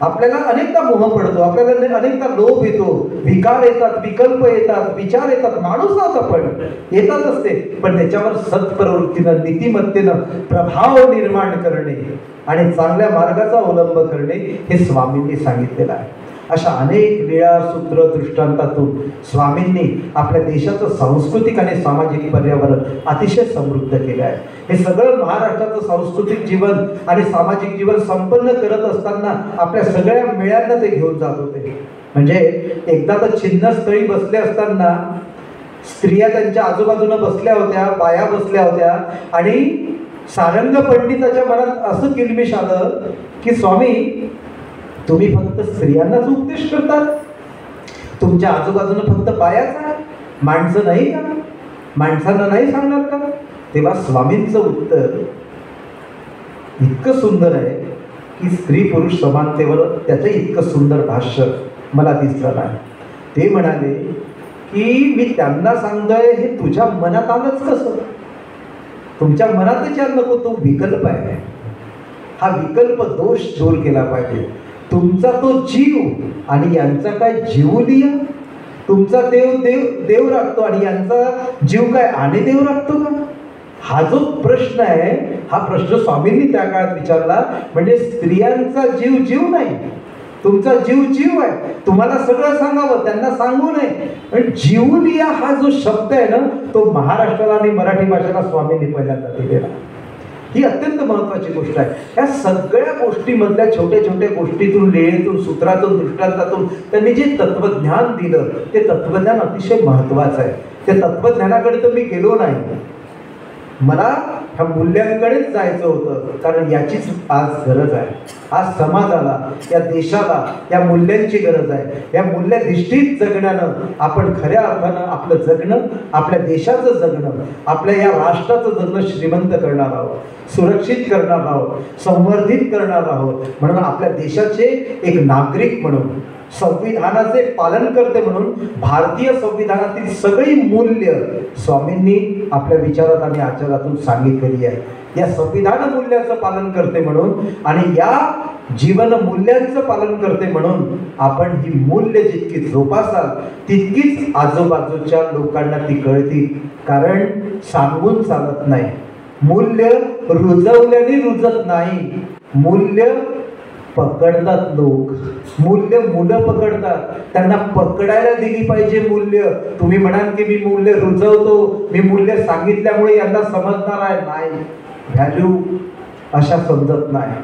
आपल्याला अनेकदा मोह पडतो, आपल्याला अनेकदा लोभ येतो, विकार येतात, विकल्प येतात, विचार येतात, माणूस आहोत आपण, येतात असते. पण त्याच्यावर सत्प्रवृत्तीनं, नीतिमत्तेनं प्रभाव निर्माण करणे आणि चांगल्या मार्गाचा अवलंब करणे हे स्वामींनी सांगितलेलं आहे. अशा अनेक लीळा, सूत्र, दृष्टांतातून स्वामींनी आपल्या देशाचं सांस्कृतिक आणि सामाजिक पर्यावरण अतिशय समृद्ध केलं आहे. हे सगळं महाराष्ट्राचं सांस्कृतिक जीवन आणि सामाजिक जीवन संपन्न करत असताना आपल्या सगळ्या मेळ्यांना ते घेऊन जात होते. म्हणजे एकदा तर छिन्नस्थळी बसले असताना स्त्रिया त्यांच्या आजूबाजूला बसल्या होत्या, बाया बसल्या होत्या आणि सारंग पंडिताच्या मनात असं किलमिश आलं की स्वामी, तुम्ही फक्त स्त्रियांनाच उपदेश करतात, तुमच्या आजूबाजूला फक्त बायाच आहे, माणसं नाही का, माणसांना नाही सांगणार का. तेव्हा स्वामींचं उत्तर इतकं सुंदर आहे की स्त्री पुरुष समानतेवर त्याचं इतकं सुंदर भाष्य मला दिसलं नाही. ते म्हणाले की मी त्यांना सांगतोय हे तुझ्या मनात आलंच कसं. तुमच्या मनात विचार नको, तो विकल्प आहे. हा विकल्प दोष दूर केला पाहिजे. तुमचा तो जीव आणि यांचा काय जीवलीय. तुमचा देव देव राखतो आणि यांचा जीव काय आणि देव राखतो का. हा जो प्रश्न आहे, हा प्रश्न स्वामींनी त्या काळात विचारला. म्हणजे स्त्रियांचा जीव जीव नाही, तुमचा जीव जीव आहे. तुम्हाला सगळं सांगावं, त्यांना सांगू नये. पण जीवलिया हा जो शब्द आहे ना, तो महाराष्ट्राला आणि मराठी भाषेला स्वामींनी पहिल्यांदा दिलेला. ही अत्यंत महत्त्वाची गोष्ट आहे. या सगळ्या गोष्टीमधल्या छोट्या छोट्या गोष्टीतून, लेळीतून, सूत्रातून, दृष्टांतातून त्यांनी जे तत्वज्ञान दिलं, ते तत्वज्ञान अतिशय महत्त्वाचं आहे. त्या तत्वज्ञानाकडे तर मी गेलो नाही, मला ह्या मूल्यांकडेच जायचं होतं. कारण याचीच आज गरज आहे. आज समाजाला, या देशाला या मूल्यांची गरज आहे. या मूल्याधिष्ठित जगण्यानं आपण खऱ्या अर्थानं आपलं जगणं, आपल्या देशाचं जगणं, आपल्या या राष्ट्राचं जगणं श्रीमंत करणार आहोत, सुरक्षित करणार आहोत, संवर्धित करणार आहोत. म्हणून आपल्या देशाचे एक नागरिक म्हणून, संविधानाचे पालनकर्ते म्हणून भारतीय संविधानातील सगळी मूल्य स्वामींनी आपल्या विचारात आणि आचरणातून सांगितलेली आहे. या संविधान मूल्याचं पालन करते म्हणून आणि या जीवन मूल्यांचं पालन करते म्हणून आपण ही मूल्य जितकी जोपासाल तितकीच आजूबाजूच्या लोकांना ती कळतील. कारण सांगून चालत नाही. मूल्य रुजवल्याने रुजत नाही, मूल्य पकडतात लोक. मूल्य मुलं पकडतात, त्यांना पकडायला दिली पाहिजे मूल्य. तुम्ही म्हणाल की मी मूल्य रुजवतो, मी मूल्य सांगितल्यामुळे यांना समजणार आहे. नाही, व्हॅल्यू अशा समजत नाही,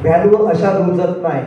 व्हॅल्यू अशा रुजत नाही.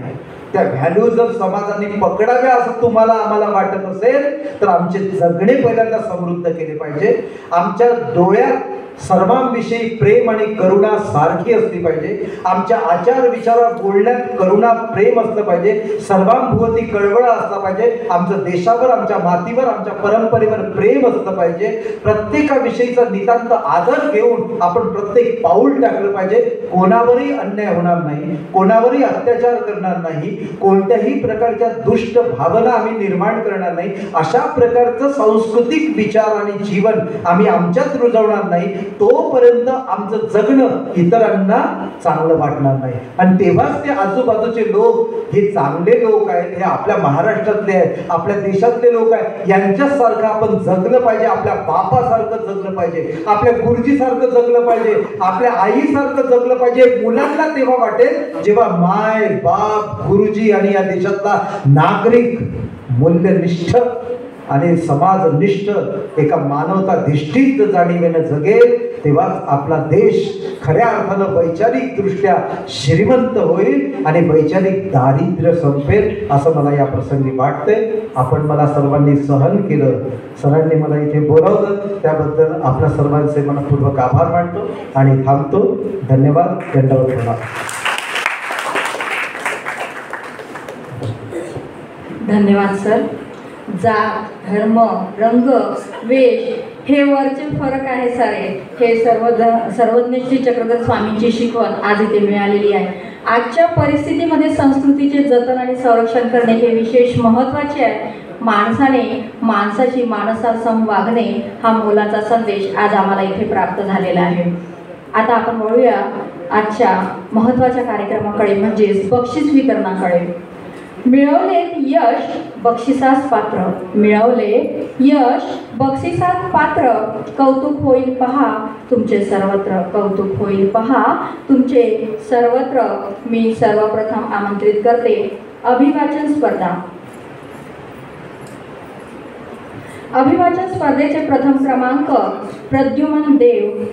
त्या व्हॅल्यू जर समाजाने पकडाव्या असं तुम्हाला आम्हाला वाटत असेल तर आमचे जगणे पहिल्यांदा समृद्ध केले पाहिजे. आमच्या डोळ्यात सर्वांविषयी प्रेम आणि करुणा सारखी असली पाहिजे. आमच्या आचार विचारात बोलण्यात करुणा प्रेम असलं पाहिजे. सर्वांभोवती कळवळा असला पाहिजे. आमच्या देशावर, आमच्या मातीवर, आमच्या परंपरेवर प्रेम असलं पाहिजे. प्रत्येकाविषयीचा नितांत आदर घेऊन आपण प्रत्येक पाऊल टाकलं पाहिजे. कोणावरही अन्याय होणार नाही, कोणावरही अत्याचार करणार नाही, कोणत्याही प्रकारच्या दुष्ट भावना आम्ही निर्माण करणार नाही. अशा प्रकारचं सांस्कृतिक विचार आणि जीवन आम्ही आमच्यात रुजवणार नाही. तोपर्यंत आमचं जगणं इतरांना चांगलं वाटणार नाही. आणि तेव्हाच ते आजूबाजूचे लोक हे चांगले लोक आहेत, हे आपल्या महाराष्ट्रातले आहेत, आपल्या देशातले लोक आहेत, यांच्यासारखं आपण जगलं पाहिजे. आपल्या बापासारखं जगलं पाहिजे, आपल्या गुरुजीसारखं जगलं पाहिजे, आपल्या आईसारखं जगलं पाहिजे. मुलांना तेव्हा वाटेल जेव्हा माय बाप, गुरुजी आणि या देशातला नागरिक मूल्यनिष्ठ आणि समाजनिष्ठ एका मानवताधिष्ठित जाणीवेनं जगेल, तेव्हाच आपला देश खऱ्या अर्थानं वैचारिकदृष्ट्या श्रीमंत होईल आणि वैचारिक दारिद्र्य संपेल, असं मला या प्रसंगी वाटतंय. आपण मला सर्वांनी सहन केलं, सरांनी मला इथे बोलावलं, त्याबद्दल आपल्या सर्वांचे मनपूर्वक आभार मानतो आणि थांबतो. धन्यवाद. दंडवत प्रणाम. धन्यवाद सर. जात, धर्म, रंग, वेश हे वरचे फरक आहे सारे, हे सर्वज्ञ श्री चक्रधर स्वामींची शिकवण आज इथे मिळालेली आहे. आजच्या परिस्थितीमध्ये संस्कृतीचे जतन आणि संरक्षण करणे हे विशेष महत्त्वाचे आहे. माणसाने माणसाची माणसासम वागणे हा मोलाचा संदेश आज आम्हाला इथे प्राप्त झालेला आहे. आता आपण वळूया आजच्या महत्त्वाच्या कार्यक्रमाकडे, म्हणजेच बक्षीस वितरणाकडे. मिळवले यश बक्षिसास पात्र, मिळवले यश बक्षिसास पात्र, कौतुक होईल पहा तुमचे सर्वत्र, कौतुक होईल पहा तुमचे सर्वत्र. मी सर्वप्रथम आमंत्रित करते अभिवाचन स्पर्धा. अभिवाचन स्पर्धेचे प्रथम क्रमांक प्रद्युमन देव.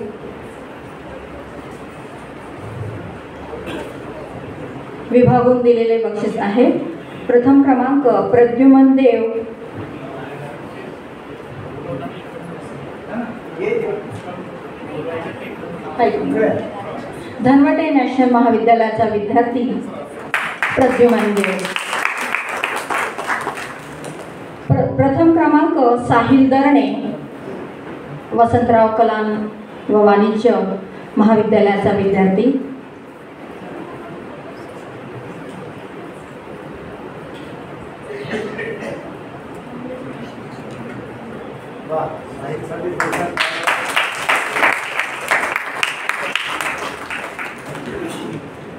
विभागून दिलेले बक्षीस आहे. प्रथम क्रमांक प्रद्युमन देव. धनवटे नॅशनल महाविद्यालयाचा विद्यार्थी प्रद्युमन देव. प्रथम क्रमांक साहिल दरणे, वसंतराव कला व वाणिज्य महाविद्यालयाचा विद्यार्थी.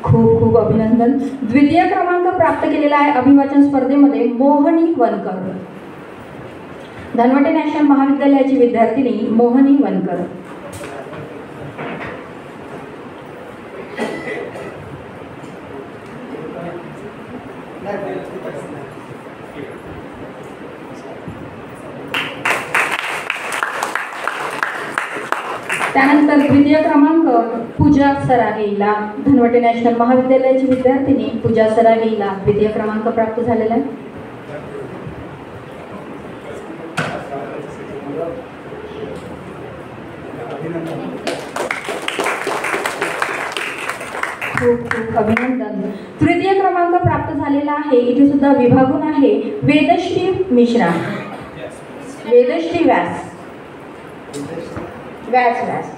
खूप खूप अभिनंदन. द्वितीय क्रमांक प्राप्त केलेला आहे अभिवाचन स्पर्धेमध्ये मोहनी वनकर, धनवटे नॅशनल महाविद्यालयाची विद्यार्थिनी मोहनी वनकर. त्यानंतर द्वितीय क्रमांक पूजा सरागेला, धनवटे नॅशनल महाविद्यालयाची विद्यार्थिनी पूजा सरागेला द्वितीय क्रमांक प्राप्त झालेला आहे. खूप खूप अभिनंदन. तृतीय क्रमांक प्राप्त झालेला आहे, इथे सुद्धा विभागून आहे वेदश्री मिश्रा, वेदश्री व्यास, व्यास.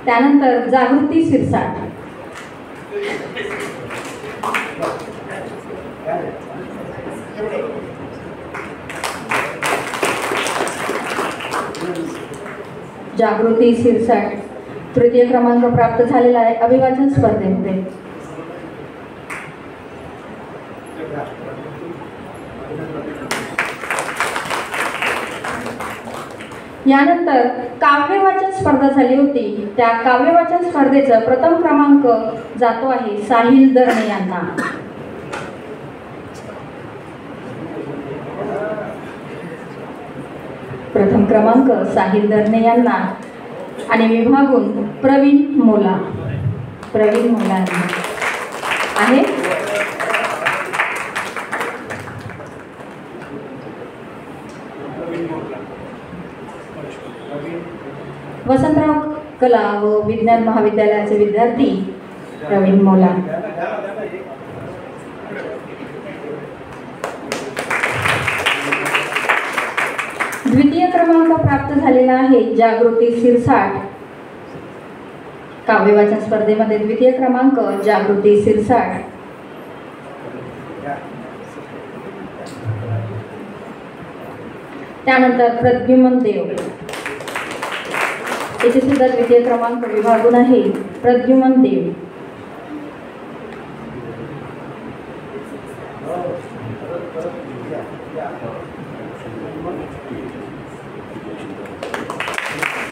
त्यानंतर जागृती सिरसाट. जागृती सिरसाट तृतीय क्रमांक प्राप्त झालेला आहे अभिवाचन स्पर्धेमध्ये. यानंतर काव्यवाचन स्पर्धा झाली होती, त्या काव्यवाचन स्पर्धेचा प्रथम क्रमांक जातो आहे साहिल दरणे यांना. प्रथम क्रमांक साहिल दरणे यांना आणि विभागून प्रवीण मोला आहे. कला व विज्ञान महाविद्यालयाचे विद्यार्थी प्रवीण मोला. द्वितीय क्रमांक प्राप्त झालेला आहे जागृती सिरसाट. काव्य वाचन स्पर्धेमध्ये द्वितीय क्रमांक जागृती सिरसाट. त्यानंतर प्रद्युमन देव, इथे सुद्धा द्वितीय क्रमांक विभागून आहे प्रद्युमन देव.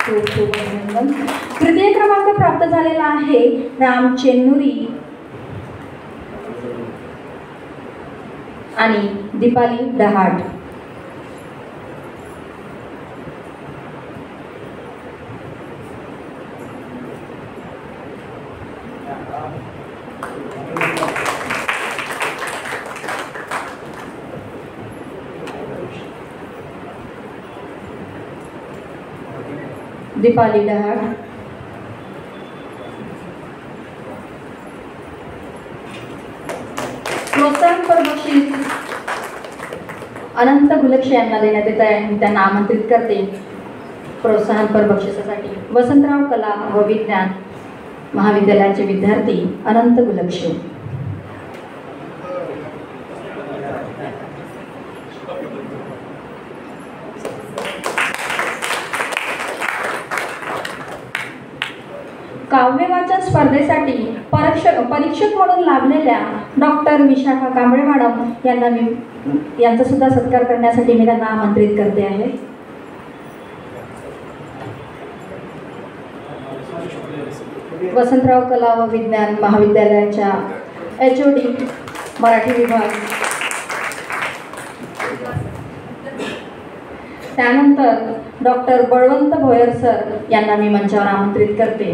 खूप खूप अभिनंदन. तृतीय क्रमांक प्राप्त झालेला आहे राम चेन्नुरी आणि दीपाली डहाट. दीपाली डहाट. प्रोत्साहनपर बक्षीस अनंत गुलक्षे यांना देण्यात येत आहे. मी त्यांना आमंत्रित करते प्रोत्साहनपर बक्षिसासाठी. वसंतराव कला व विज्ञान महाविद्यालयाचे विद्यार्थी अनंत गुलक्षे. काव्य वाचन स्पर्धेसाठी परीक्षक म्हणून लाभलेल्या डॉक्टर विशाखा कांबळे मॅडम यांचा सुद्धा सत्कार करण्यासाठी मी त्यांना आमंत्रित करते आहे. वसंतराव कला व विज्ञान महाविद्यालयाच्या HOD मराठी विभाग. त्यानंतर डॉक्टर बळवंत भोयर सर यांना मी मंचावर आमंत्रित करते.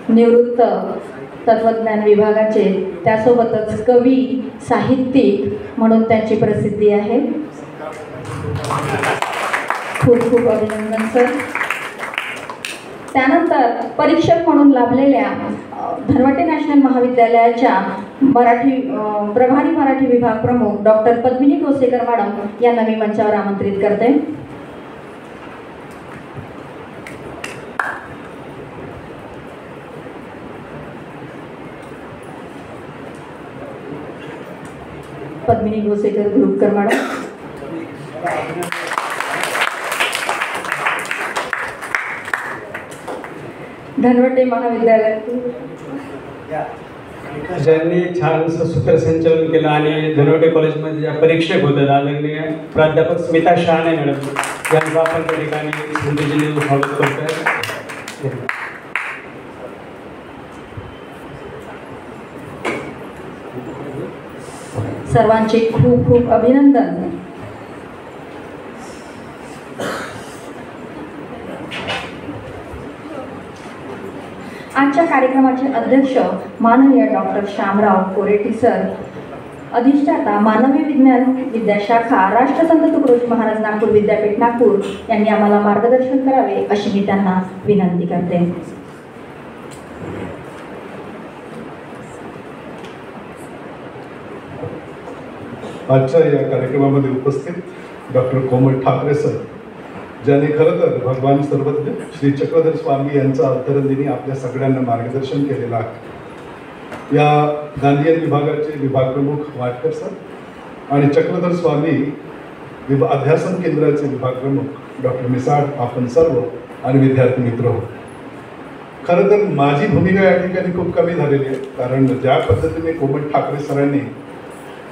निवृत्त तत्वज्ञान विभागाचे, त्यासोबतच कवी साहित्यिक म्हणून त्यांची प्रसिद्धी आहे. खूप खूप अभिनंदन सर. त्यानंतर परीक्षक म्हणून लाभलेल्या धनवटे नॅशनल महाविद्यालयाच्या प्रभारी मराठी विभाग प्रमुख डॉक्टर पद्मिनी गोसेकर मॅडम यांना मी मंचावर आमंत्रित करते. पद्मिनी गोसेकर ग्रुपकर मॅडम. धनवटे महाविद्यालय ज्यांनी छानसं सूत्रसंचालन केलं आणि धनवटे कॉलेजमध्ये ज्या परीक्षक होतात आदरणीय प्राध्यापक स्मिता शहाणे मॅडम यांचं आपण त्या ठिकाणी स्मृतिचिन्ह स्वागत करतोय. सर्वांचे खूप खूप अभिनंदन. आजच्या कार्यक्रमाचे अध्यक्ष माननीय डॉक्टर श्यामराव कोरेटी सर, अधिष्ठाता मानवी विज्ञान विद्याशाखा राष्ट्रसंत तुकडोजी महाराज नागपूर विद्यापीठ नागपूर यांनी आम्हाला मार्गदर्शन करावे अशी मी त्यांना विनंती करते. आजच्या या कार्यक्रमामध्ये उपस्थित डॉक्टर कोमल ठाकरे सर, ज्यांनी खरं तर भगवान सर्वज्ञ श्री चक्रधर स्वामी यांचा अवतरणदिनी आपल्या सगळ्यांना मार्गदर्शन केलेलं आहे. या गांधीयन विभागाचे विभाग प्रमुख वाटकर सर आणि चक्रधर स्वामी अध्यासन केंद्राचे विभाग प्रमुख डॉक्टर मिसाळ, आपण सर्व आणि विद्यार्थी मित्र हो. खरं तर माझी भूमिका या ठिकाणी खूप कमी झालेली आहे, कारण ज्या पद्धतीने कोमल ठाकरे सरांनी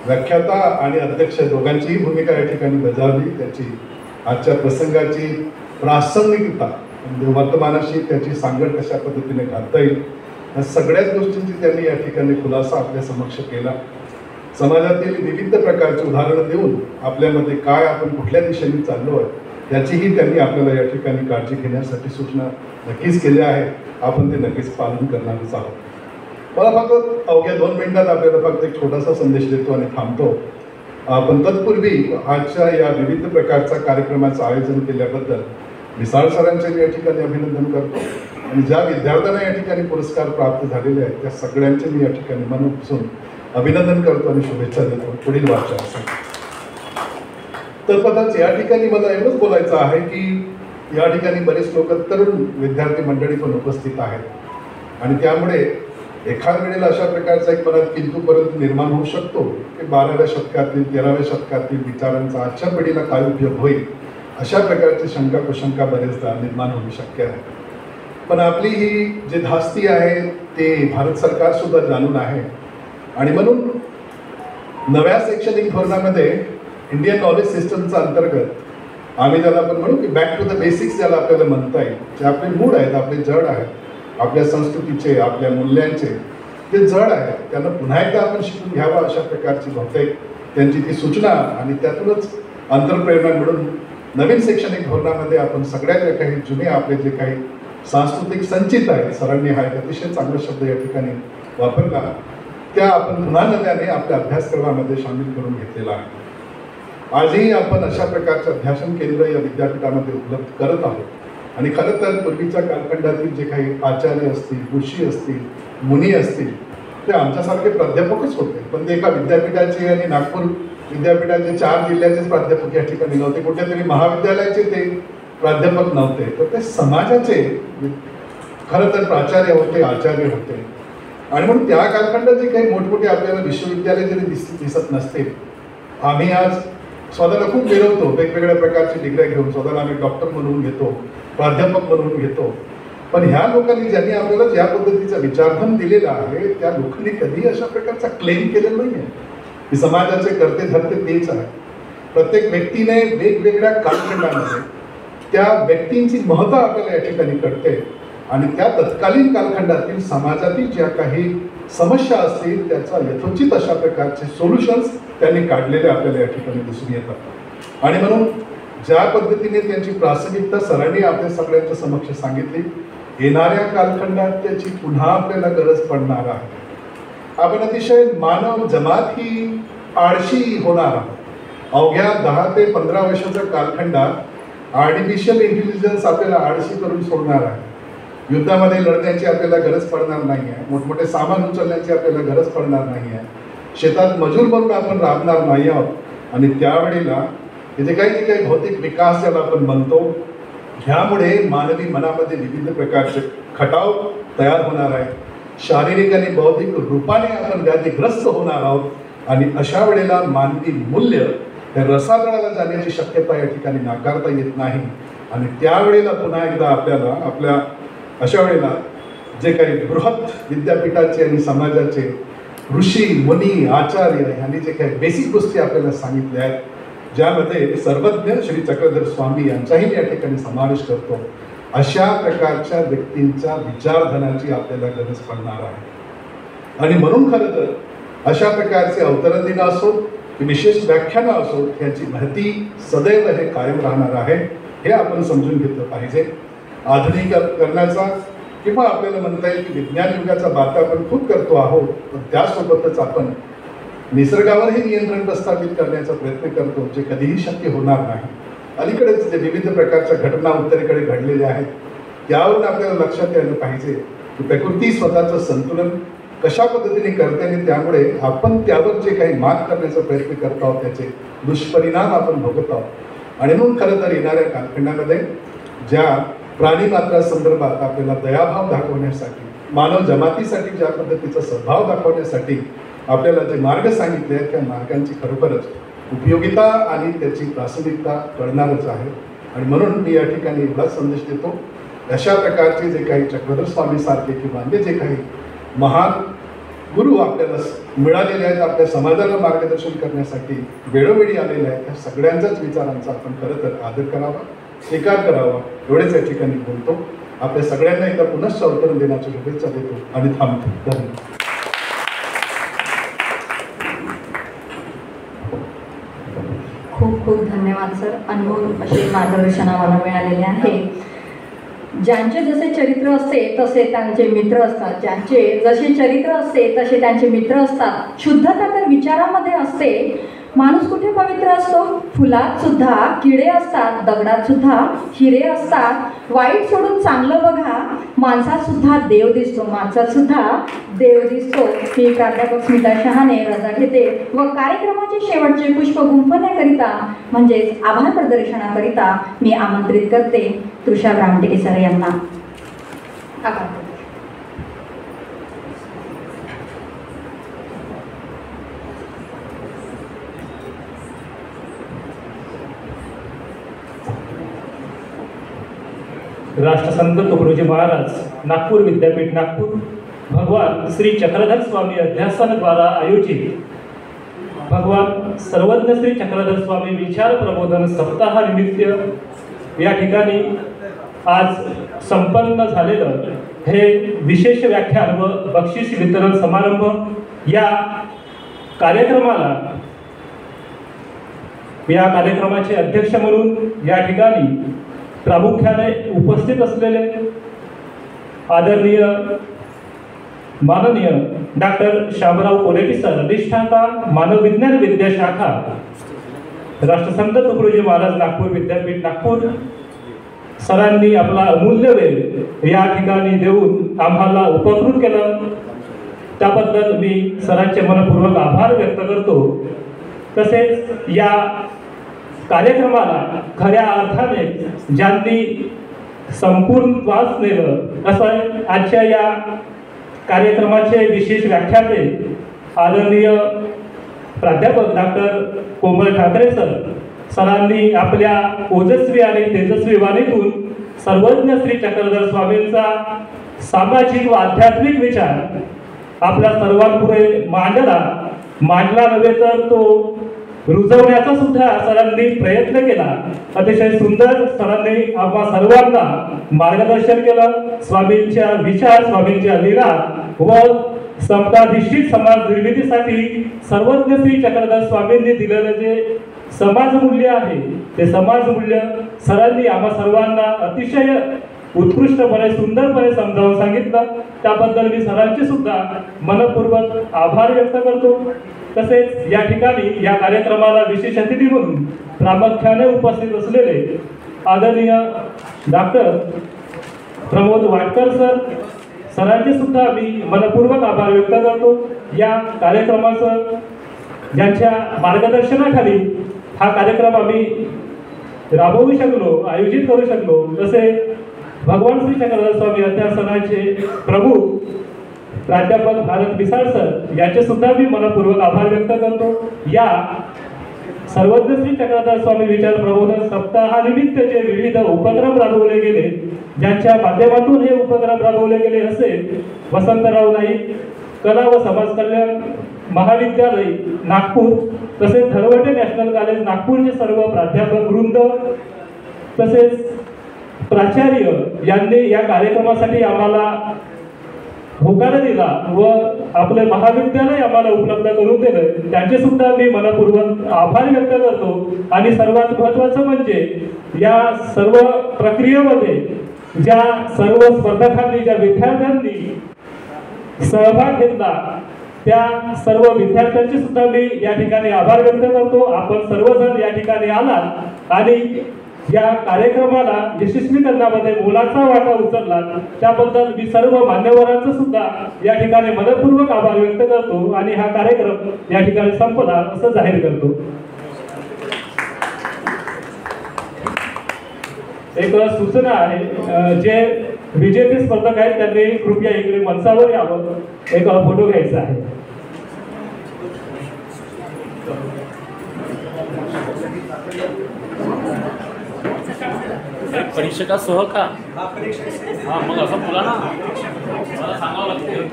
व्याख्याता आणि अध्यक्ष दोघांचीही भूमिका या ठिकाणी बजावली, त्याची आजच्या प्रसंगाची प्रासंगिकता वर्तमानाशी त्याची सांगड कशा पद्धतीने घालता येईल या सगळ्याच गोष्टींची त्यांनी या ठिकाणी खुलासा आपल्या समक्ष केला. समाजातील विविध प्रकारची उदाहरणं देऊन आपल्यामध्ये काय आपण कुठल्या दिशेने चाललो आहे याचीही त्यांनी आपल्याला या ठिकाणी काळजी घेण्यासाठी सूचना नक्कीच केल्या आहेत. आपण ते नक्कीच पालन करणारच आहोत. मला फक्त अवघ्या 2 मिनिटात आपल्याला फक्त एक छोटासा संदेश देतो आणि थांबतो. पण तत्पूर्वी आजच्या या विविध प्रकारच्या कार्यक्रमाचं आयोजन केल्याबद्दल मिसाळ सरांचे मी या ठिकाणी अभिनंदन करतो आणि ज्या विद्यार्थ्यांना या ठिकाणी पुरस्कार प्राप्त झालेले आहेत त्या सगळ्यांचे मी या ठिकाणी मनपूसून अभिनंदन करतो आणि शुभेच्छा देतो पुढील वाटचालीसाठी. तर पदाच या ठिकाणी मला एवढंच बोलायचं आहे की या ठिकाणी बरेच लोक तरुण विद्यार्थी मंडळी पण उपस्थित आहेत आणि त्यामुळे एखाद वेळेला अशा प्रकारचा एक मनात किंतु परंतु निर्माण होऊ शकतो की 12व्या शतकातील 13व्या शतकातील विचारांचा आजच्या पिढीला काय उपयोग होईल अशा प्रकारची शंका कुशंका बरेचदा निर्माण होऊ शक्य आहे. पण आपली ही जी धास्ती आहे ते भारत सरकार सुद्धा जाणून आहे आणि म्हणून नव्या शैक्षणिक धोरणामध्ये इंडियन नॉलेज सिस्टमच्या अंतर्गत आम्ही ज्याला आपण म्हणू की बॅक टू द बेसिक्स ज्याला आपल्याला म्हणता येईल, जे आपले मूळ आहेत, आपले जड आहेत, आपल्या संस्कृतीचे, आपल्या मूल्यांचे जे जड आहेत त्यांना पुन्हा एकदा आपण शिकून घ्यावं अशा प्रकारची बहुतेक त्यांची ती सूचना आणि त्यातूनच अंतर्प्रेरणा मिळून नवीन शैक्षणिक धोरणामध्ये आपण सगळ्या जे काही जुने आपले जे काही सांस्कृतिक संचित आहेत, सरांनी हा एक अतिशय चांगला शब्द या ठिकाणी वापरला, त्या आपण पुन्हा नव्याने आपल्या अभ्यासक्रमामध्ये सामील करून घेतलेला आहे. आजही आपण अशा प्रकारचे अध्यासन केंद्र या विद्यापीठामध्ये उपलब्ध करत आहोत आणि खरं तर पूर्वीच्या कालखंडातील जे काही आचार्य असतील, ऋषी असतील, मुनी असतील ते आमच्यासारखे प्राध्यापकच होते, पण ते एका विद्यापीठाचे आणि नागपूर विद्यापीठाचे 4 जिल्ह्याचेच प्राध्यापक या ठिकाणी नव्हते, कुठेतरी महाविद्यालयाचे ते प्राध्यापक नव्हते, तर ते समाजाचे खरं तर प्राचार्य होते, आचार्य होते. आणि म्हणून त्या कालखंडात जे काही मोठमोठे आपल्याला विश्वविद्यालय जरी दिसत नसतील, आम्ही आज स्वतःला खूप मिरवतो वेगवेगळ्या प्रकारची डिग्र्या घेऊन, स्वतःला आम्ही डॉक्टर म्हणून घेतो, प्राध्यापक म्हणून घेतो, पण ह्या लोकांनी ज्यांनी आपल्याला ज्या पद्धतीचा विचारधन दिलेला आहे त्या लोकांनी कधीही अशा प्रकारचा क्लेम केलेला नाही आहे की समाजाचे करते धरते तेच आहे. प्रत्येक व्यक्तीने वेगवेगळ्या कालखंडामध्ये त्या व्यक्तींची महत्त्व आपल्याला या ठिकाणी कळते आणि त्या तत्कालीन कालखंडातील समाजातील ज्या काही समस्या असतील त्याचा यथोचित अशा प्रकारचे सोल्युशन्स त्यांनी काढलेले आपल्याला या ठिकाणी दिसून येतात. आणि म्हणून ज्या पद्धतीने त्यांची प्रासंगिकता सरांनी आपल्या सगळ्यांच्या समक्ष सांगितली, येणाऱ्या कालखंडात त्याची पुन्हा आपल्याला गरज पडणार आहे. आपण अतिशय मानव जमात ही आळशी होणार आहोत. अवघ्या 10 ते 15 वर्षाच्या कालखंडात आर्टिफिशियल इंटेलिजन्स आपल्याला आळशी करून सोडणार आहे. युद्धामध्ये लढण्याची आपल्याला गरज पडणार नाही आहे, मोठमोठे सामान उचलण्याची आपल्याला गरज पडणार नाही आहे, शेतात मजूर बनून आपण राबणार नाही आहोत आणि त्यावेळेला जे काही भौतिक विकास ज्याला आपण म्हणतो ह्यामुळे मानवी मनामध्ये विविध प्रकारचे खटाव तयार होणार आहे, शारीरिक आणि बौद्धिक रूपाने आपण व्याधीग्रस्त होणार आहोत आणि अशा वेळेला मानवी मूल्य त्या रसातळाला जाण्याची शक्यता या ठिकाणी नाकारता येत नाही. आणि त्यावेळेला पुन्हा एकदा आपल्या अशा वेळेला जे काही बृहत विद्यापीठाचे आणि समाजाचे ऋषी मुनी आचार्य यांनी जे काही बेसिक गोष्टी आपल्याला सांगितल्या आहेत, ज्यामध्ये सर्वज्ञ श्री चक्रधर स्वामी यांचाही या ठिकाणी समावेश करतो, अशा प्रकारच्या व्यक्तींच्या विचारधनाची आपल्याला गरज पडणार आहे. आणि म्हणून खरं तर अशा प्रकारचे अवतरण दिन असो की विशेष व्याख्यानं असो याची महती सदैव हे कायम राहणार आहे, हे आपण समजून घेतलं पाहिजे. आधुनिकीकरणाचा किंवा आपल्याला म्हणता येईल की विज्ञान युगाचा बाता आपण खूप करतो आहोत, पण त्यासोबतच आपण निसर्गावरही नियंत्रण प्रस्थापित करण्याचा प्रयत्न करतो, जे कधीही शक्य होणार नाही. अलीकडेच जे विविध प्रकारच्या घटना उत्तरेकडे घडलेल्या आहेत त्यावरून आपल्याला लक्षात यायला पाहिजे की प्रकृती स्वतःचं संतुलन कशा पद्धतीने करते आणि त्यामुळे आपण त्यावर जे काही मात करण्याचा प्रयत्न करत आहोत त्याचे दुष्परिणाम आपण भोगत आहोत. आणि म्हणून खरं तर येणाऱ्या कालखंडामध्ये ज्या प्राणीमात्रासंदर्भात आपल्याला दयाभाव दाखवण्यासाठी, मानव जमातीसाठी ज्या पद्धतीचा सद्भाव दाखवण्यासाठी आपल्याला जे मार्ग सांगितले आहेत त्या मार्गांची खरोखरच उपयोगिता आणि त्याची प्रासंगिकता कळणारच आहे. आणि म्हणून मी या ठिकाणी एवढाच संदेश देतो, अशा प्रकारचे जे काही चक्रधर स्वामी सारखे किंवा अन्य जे काही महान गुरु आपल्याला मिळालेले आहेत, आपल्या समाजाला मार्गदर्शन करण्यासाठी वेळोवेळी आलेले आहेत, त्या सगळ्यांच्याच विचारांचा आपण खरं तर आदर करावा, स्वीकार करावा, एवढेच या ठिकाणी बोलतो. आपल्या सगळ्यांना एकदा पुनश्च अवतरण देण्याची शुभेच्छा देतो आणि थांबतो. धन्यवाद. खूप खूप धन्यवाद सर. अनमोल असे मार्गदर्शन आम्हाला मिळालेले आहे. ज्यांचे जसे चरित्र असते तसे त्यांचे मित्र असतात, ज्यांचे जसे चरित्र असते तसे त्यांचे मित्र असतात. शुद्धता तर विचारामध्ये असते. माणूस कुठे पवित्र असतो? फुलात सुद्धा किडे असतात, दगडात सुद्धा हिरे असतात. वाईट सोडून चांगलं बघा, माणसात सुद्धा देव दिसतो, माणसात सुद्धा देव दिसतो. ही प्राध्यापक स्मिता शहाणे रजा घेते व कार्यक्रमाचे शेवटचे पुष्प गुंफण्याकरिता म्हणजेच आभार प्रदर्शनाकरिता मी आमंत्रित करते तुषार रामटेके सर यांना. आभार. राष्ट्रसंत तुकडोजी महाराज नागपूर विद्यापीठ नागपूर भगवान श्री चक्रधर स्वामी अध्यासन द्वारा आयोजित भगवान सर्वज्ञ श्री चक्रधर स्वामी विचार प्रबोधन सप्ताह निमित्त या ठिकाणी आज संपन्न झालेलं हे विशेष व्याख्यान व बक्षीस वितरण समारंभ या कार्यक्रमाचे अध्यक्ष म्हणून या ठिकाणी प्रामुख्याने उपस्थित असलेले आदरणीय माननीय डॉक्टर शामराव कोलेटी सर, अधिष्ठाता मानव विज्ञान विद्याशाखा राष्ट्रसंत तुकडोजी महाराज नागपूर विद्यापीठ नागपूर, सरांनी आपला अमूल्य वेळ या ठिकाणी देऊन आम्हाला उपकृत केलं. त्याबद्दल मी सरांचे मनपूर्वक आभार व्यक्त करतो. तसेच या कार्यक्रमाला खऱ्या अर्थाने ज्यांनी संपूर्ण वास नेलं असं आजच्या या कार्यक्रमाचे विशेष व्याख्याते आदरणीय प्राध्यापक डॉक्टर कोमल ठाकरे सरांनी आपल्या ओजस्वी आणि तेजस्वी वाणीतून सर्वज्ञ श्री चक्रधर स्वामींचा सामाजिक व आध्यात्मिक विचार आपल्या सर्वांपुढे मांडला नव्हे तर तो रुजवण्याचा सुद्धा सरांनी प्रयत्न केला. अतिशय सुंदर सरांनी आम्हा सर्वांना मार्गदर्शन केलं. स्वामींच्या विचार, स्वामींच्या लीला व समताधिष्ठित समाज निर्मितीसाठी सर्वज्ञ श्री चक्रधर स्वामींनी दिलेलं जे समाजमूल्य आहे ते समाजमूल्य सरांनी आम्हा सर्वांना अतिशय उत्कृष्टपणे सुंदरपणे समजावून सांगितलं. त्याबद्दल मी सरांचे सुद्धा मनपूर्वक आभार व्यक्त करतो. तसेच या ठिकाणी या कार्यक्रमाला विशेष अतिथी म्हणून प्रामुख्याने उपस्थित असलेले आदरणीय डॉक्टर प्रमोद वाटकर सरांचे सुद्धा मी मनपूर्वक आभार व्यक्त करतो. या कार्यक्रमाचं ज्यांच्या मार्गदर्शनाखाली हा कार्यक्रम आम्ही राबवू शकलो, आयोजित करू शकलो, तसे भगवान श्री चक्रधर स्वामी अध्यासनाचे प्रमुख प्राध्यापक भारत मिसाळ सर यांचे सुद्धा मी मनपूर्वक आभार व्यक्त करतो. या सर्वज्ञ श्री चक्रधर स्वामी विचार प्रबोधन सप्ताहानिमित्त जे विविध उपक्रम राबवले गेले, ज्यांच्या माध्यमातून हे उपक्रम राबवले गेले असे वसंतराव नाईक कला व समाज कल्याण महाविद्यालय नागपूर, तसेच धरवटे नॅशनल कॉलेज नागपूरचे सर्व प्राध्यापक वृंद तसेच प्राचार्य यांनी या कार्यक्रमासाठी आम्हाला होकार दिला व आपले महाविद्यालय आम्हाला उपलब्ध करून दिलं, त्यांचे सुद्धा मी मनपूर्वक आभार व्यक्त करतो. आणि सर्वात महत्त्वाचं म्हणजे या सर्व प्रक्रियेमध्ये ज्या सर्व स्पर्धकांनी, ज्या विद्यार्थ्यांनी सहभाग घेतला त्या सर्व विद्यार्थ्यांचे सुद्धा मी या ठिकाणी आभार व्यक्त करतो. आपण सर्वजण या ठिकाणी आलात आणि या कार्यक्रमाला यशस्वी करण्यामध्ये मोलाचा वाटा उचलला, त्याबद्दल मी सर्व मान्यवरांचा सुद्धा या ठिकाणी मनपूर्वक आभार व्यक्त करतो आणि हा कार्यक्रम या ठिकाणी संपला असं जाहीर करतो. एक सूचना आहे, जे विजेते स्पर्धक आहेत त्यांनी कृपया इकडे मंचावर यावं, एक फोटो घ्यायचा आहे. परीक्षकासह का? हा, मग असं बोला ना, मला सांगावं लागतं.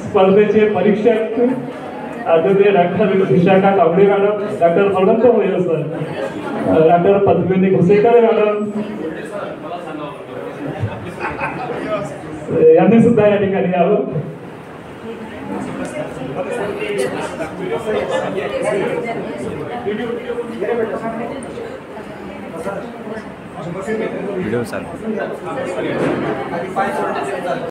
स्पर्धेचे परीक्षक आदरणीय doctor Vishakha Kamble madam, doctor Anant Hoyar sir, doctor Padmini Ghusekar madam यांनी सुद्धा या ठिकाणी यावं. व्हिडिओ चालू